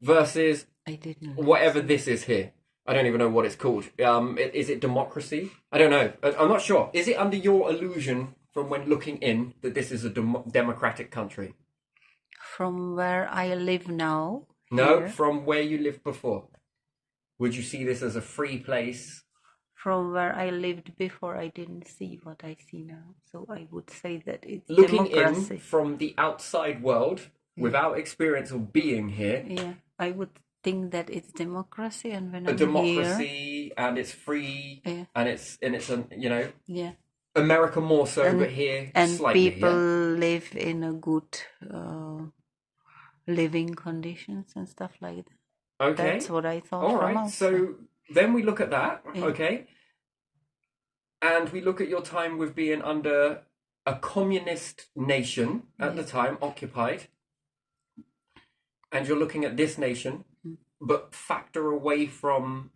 versus I didn't. whatever this is here. I don't even know what it's called. Is it democracy? I don't know. I'm not sure. Is it under your illusion from when looking in that this is a democratic country? From where I live now. No, here, from where you lived before. Would you see this as a free place? From where I lived before, I didn't see what I see now. So I would say that it's Looking democracy. in from the outside world, without experience of being here, Yeah, I would think that it's democracy, and when a I'm democracy, and it's free, Yeah. and it's here, yeah, America more so, but here and slightly. people Yeah? live in a good living conditions and stuff like that. Okay. That's what I thought. All from right. outside. So then we look at that, Yeah. okay, and we look at your time with being under a communist nation at the time, occupied, and you're looking at this nation, but factor away from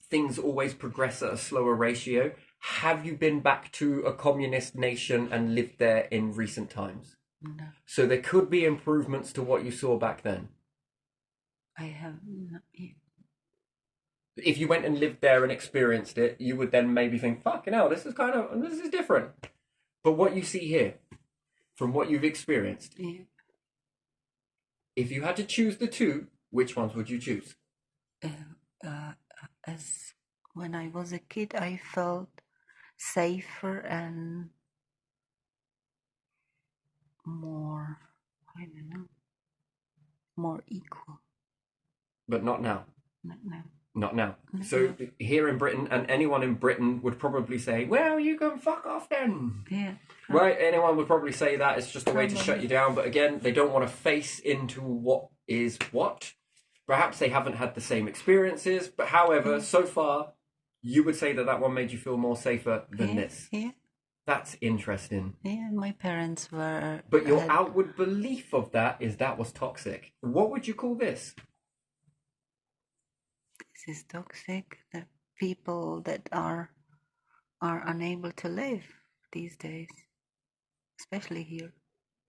things always progress at a slower ratio. Have you been back to a communist nation and lived there in recent times? No, So there could be improvements to what you saw back then. I have not. Yeah. If you went and lived there and experienced it, you would then maybe think, fucking hell, this is different. But what you see here, from what you've experienced, Yeah. if you had to choose the two, which ones would you choose? As when I was a kid, I felt safer and more, I don't know, more equal. But not now. Not now. Not now. So here in Britain, and anyone in Britain would probably say, well, you can fuck off then. Yeah. Right? Anyone would probably say that. It's just a way to shut you down. But again, they don't want to face into what is what. Perhaps they haven't had the same experiences. But however, so far, you would say that that one made you feel more safer than this. Yeah. That's interesting. Yeah, my parents were... But your outward belief of that is that was toxic. What would you call this? This is toxic. The people that are unable to live these days, especially here.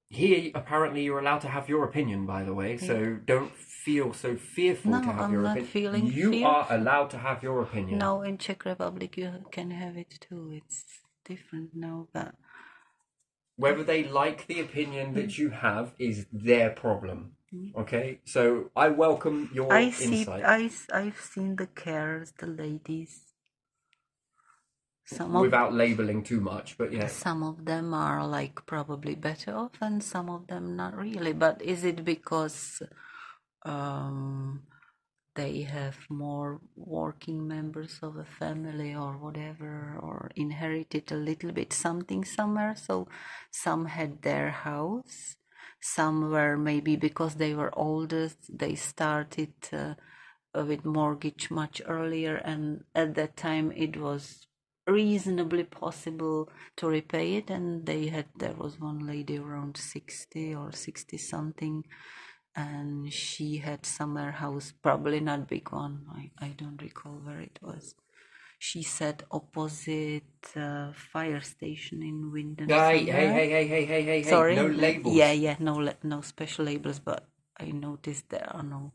Here, apparently, you're allowed to have your opinion, by the way, so don't feel so fearful No, to have I'm your not opinion. feeling You fear. are allowed to have your opinion. Now in Czech Republic you can have it too. It's different now, but Whether they like the opinion that you have is their problem. Okay? So I welcome your insight. I've seen the carers, the ladies. Without labeling too much, but yeah. Some of them are like probably better off and some of them not really. But is it because they have more working members of a family or whatever, or inherited a little bit something somewhere? So some had their house, some were maybe because they were oldest, they started with mortgage much earlier, and at that time it was reasonably possible to repay it, and there was one lady around 60 or 60 something, and she had summer house, probably not big one, I don't recall where it was. She said opposite fire station in Winden. Hey, Sorry? no labels. Yeah, no special labels, but I noticed there are no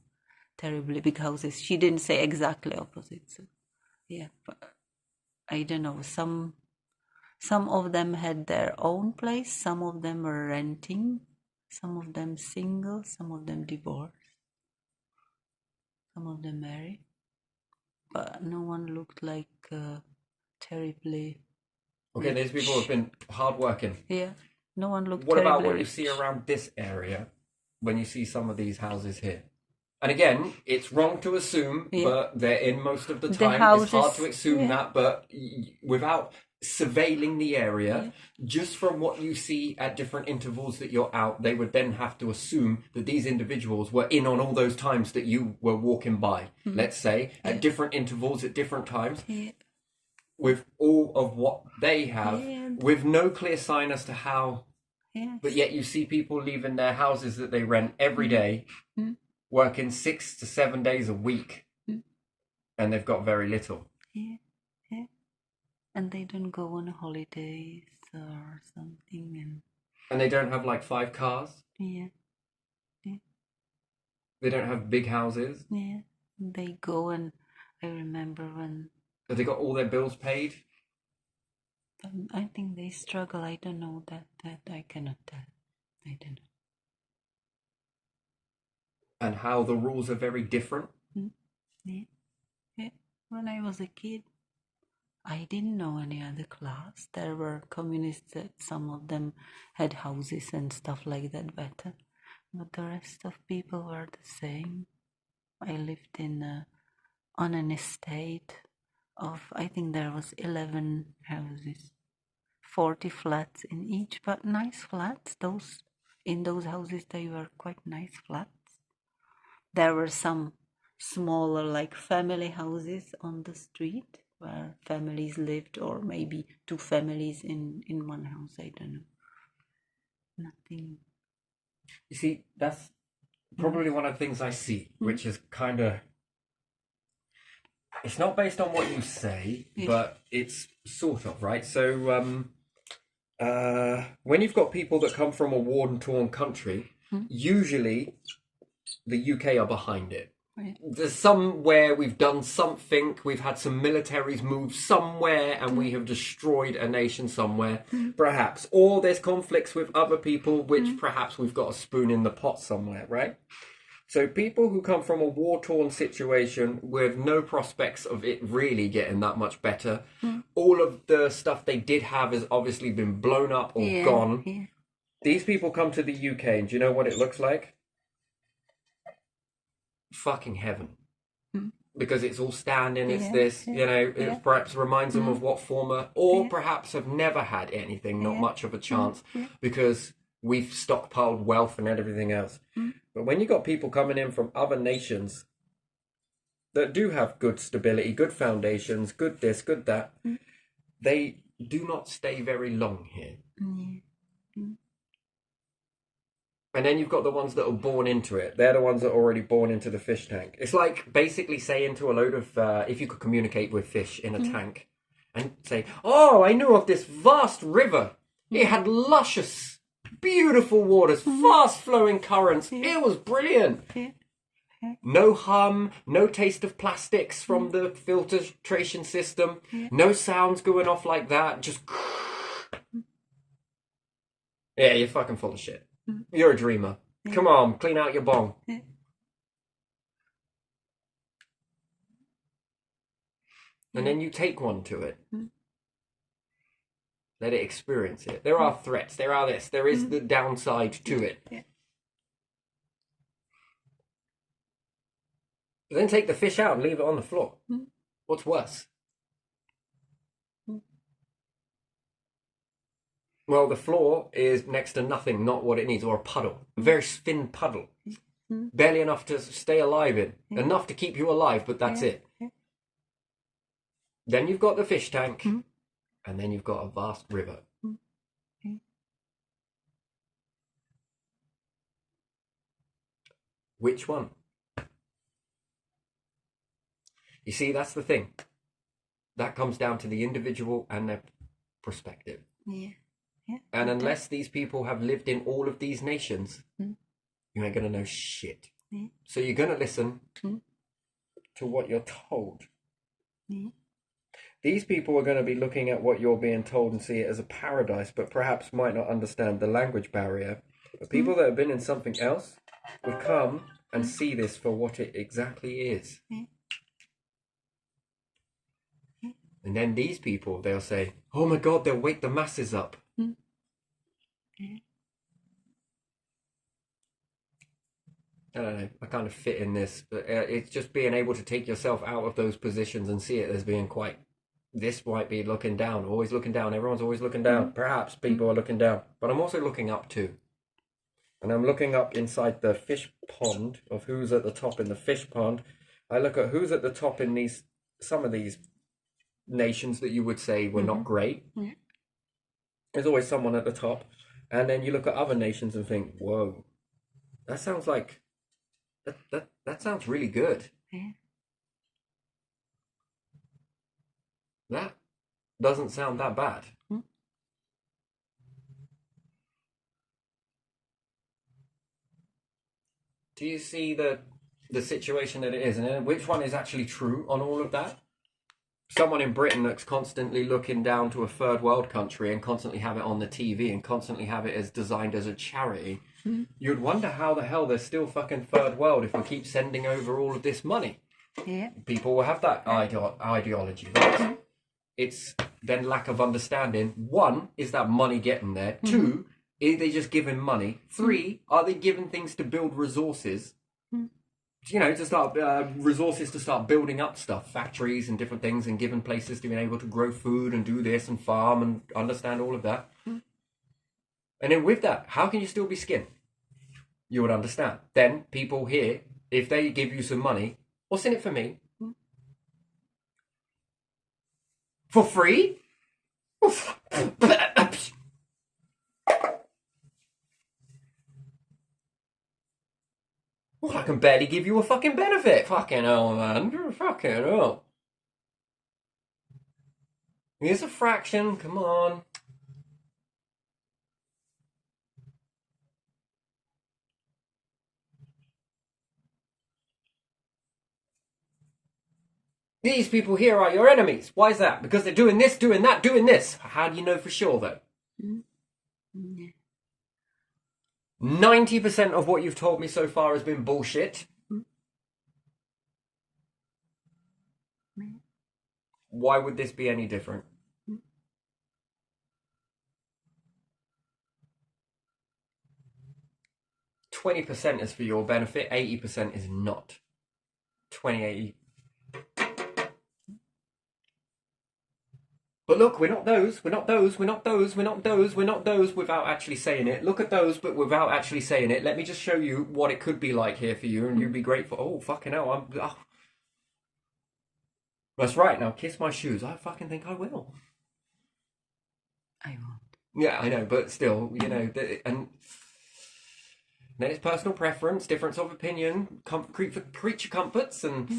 terribly big houses. She didn't say exactly opposite, so yeah, but I don't know, some of them had their own place, some of them were renting, some of them single, some of them divorced, some of them married, but no one looked like terribly Okay, these people have been hardworking. Yeah, no one looked What terribly about what you rich. see around this area when you see some of these houses here? And again, it's wrong to assume, but they're in most of the time. It's hard to assume that, but without surveilling the area, just from what you see at different intervals that you're out, they would then have to assume that these individuals were in on all those times that you were walking by, let's say, at different intervals at different times, with all of what they have, with no clear sign as to how, but yet you see people leaving their houses that they rent every day, working 6 to 7 days a week, and they've got very little. And they don't go on holidays or something, and they don't have like 5 cars. They don't have big houses. They go, and I remember when have they got all their bills paid? I think they struggle. I don't know that I cannot tell. I don't know. And how the rules are very different. When I was a kid, I didn't know any other class. There were communists that some of them had houses and stuff like that better, but the rest of people were the same. I lived on an estate of, I think there was 11 houses, 40 flats in each, but nice flats. In those houses they were quite nice flats. There were some smaller, like family houses on the street where families lived, or maybe 2 families in one house. I don't know. Nothing. You see, that's probably one of the things I see, which is kind of, it's not based on what you say, but it's sort of, right? So when you've got people that come from a war-torn country, usually the UK are behind it. There's somewhere we've done something, we've had some militaries move somewhere, and we have destroyed a nation somewhere, perhaps. Or there's conflicts with other people, which perhaps we've got a spoon in the pot somewhere, right? So people who come from a war-torn situation with no prospects of it really getting that much better, all of the stuff they did have has obviously been blown up or gone. These people come to the UK, and do you know what it looks like? fucking heaven. Mm. Because it's all standing, it's Yeah, this, yeah, you know, it yeah. perhaps reminds them of what former, or Yeah. perhaps have never had anything, not Yeah. much of a chance, Yeah. because we've stockpiled wealth and everything else. But when you got people coming in from other nations that do have good stability, good foundations, good this, good that, they do not stay very long here. Yeah. And then you've got the ones that are born into it. They're the ones that are already born into the fish tank. It's like basically saying to a load of, if you could communicate with fish in a tank and say, oh, I knew of this vast river. It had luscious, beautiful waters, fast flowing currents. It was brilliant. Yeah. No hum, no taste of plastics from the filtration system, no sounds going off like that, just... Yeah, you're fucking full of shit. You're a dreamer. Come on, clean out your bong. And then you take one to it. Let it experience it. There are threats, there are this, there is the downside to it. But then take the fish out and leave it on the floor. What's worse? Well, the floor is next to nothing, not what it needs, or a puddle. A very thin puddle. Barely enough to stay alive in. Enough to keep you alive, but that's it. Then you've got the fish tank, and then you've got a vast river. Which one? You see, that's the thing. That comes down to the individual and their perspective. Yeah. Yeah. And unless these people have lived in all of these nations, you ain't going to know shit. So you're going to listen to what you're told. These people are going to be looking at what you're being told and see it as a paradise, but perhaps might not understand the language barrier. But people that have been in something else would come and see this for what it exactly is. And then these people, they'll say, oh my God, they'll wake the masses up. I don't know, I kind of fit in this, but it's just being able to take yourself out of those positions and see it as being quite, this might be looking down, always looking down, everyone's always looking down. Perhaps people are looking down, but I'm also looking up too. And I'm looking up inside the fish pond of who's at the top in the fish pond. I look at who's at the top in some of these nations that you would say were not great. There's always someone at the top. And then you look at other nations and think, whoa, that sounds like, that sounds really good. That doesn't sound that bad. Do you see the situation that it is, and which one is actually true on all of that? Someone in Britain that's constantly looking down to a third world country and constantly have it on the TV and constantly have it as designed as a charity. You'd wonder how the hell they're still fucking third world if we keep sending over all of this money. Yeah. People will have that ideology. Right? It's then lack of understanding. One, is that money getting there? Two, are they just giving money? Three, are they giving things to build resources? You know, to start resources to start building up stuff, factories and different things, and giving places to be able to grow food and do this and farm and understand all of that. And then with that, how can you still be skin? You would understand. Then people here, if they give you some money, what's in it for me? For free? Well, I can barely give you a fucking benefit. Fucking hell, man. Fucking hell. Here's a fraction. Come on. These people here are your enemies. Why is that? Because they're doing this, doing that, doing this. How do you know for sure, though? 90% of what you've told me so far has been bullshit. Why would this be any different? 20% is for your benefit, 80% is not. 2080. But look, we're not those, we're not those, we're not those, we're not those, we're not those without actually saying it. Look at those, but without actually saying it. Let me just show you what it could be like here for you, and you'd be grateful. Oh, fucking hell, That's right, now kiss my shoes. I fucking think I will. I won't. Yeah, I know, but still, and then it's personal preference, difference of opinion, creature comforts, and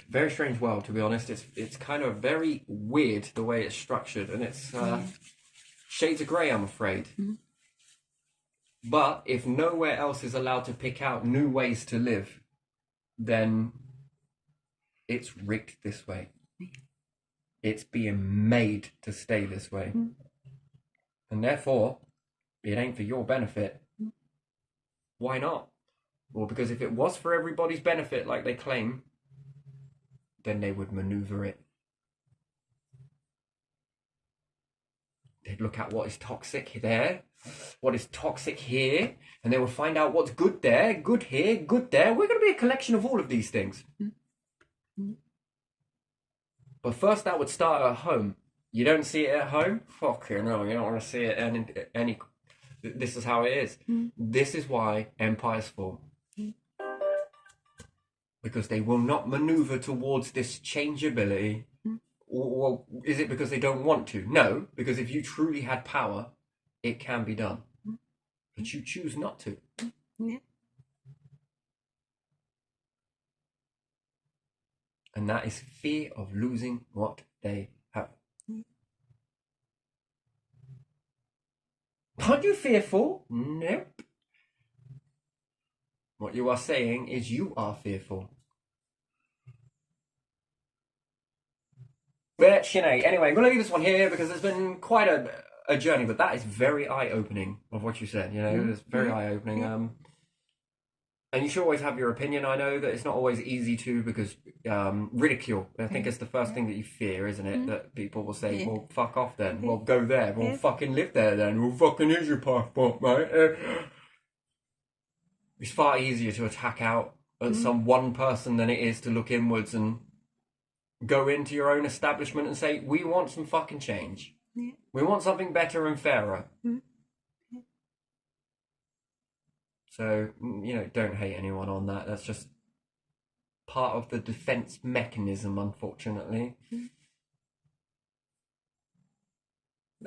very strange world, to be honest. It's kind of very weird the way it's structured, and it's shades of grey, I'm afraid. But if nowhere else is allowed to pick out new ways to live, then it's rigged this way. It's being made to stay this way. And therefore, it ain't for your benefit. Why not? Well, because if it was for everybody's benefit, like they claim, then they would maneuver it. They'd look at what is toxic there, what is toxic here, and they would find out what's good there, good here, good there. We're going to be a collection of all of these things. But first, that would start at home. You don't see it at home? Fucking no, you don't want to see it any. This is how it is. This is why empires fall. Because they will not maneuver towards this changeability. Or is it because they don't want to? No, because if you truly had power, it can be done. But you choose not to. Yeah. And that is fear of losing what they have. Aren't you fearful? Nope. What you are saying is you are fearful. But, anyway, I'm going to leave this one here because it's been quite a journey, but that is very eye-opening of what you said, it's very eye-opening. And you should always have your opinion. I know that it's not always easy to, because ridicule, I think it's the first thing that you fear, isn't it? That people will say, well, fuck off then. Well, go there. Well, fucking live there then. Well, fucking here's your passport, mate. It's far easier to attack out at some one person than it is to look inwards and go into your own establishment and say, we want some fucking change. We want something better and fairer. So, don't hate anyone on that. That's just part of the defense mechanism, unfortunately.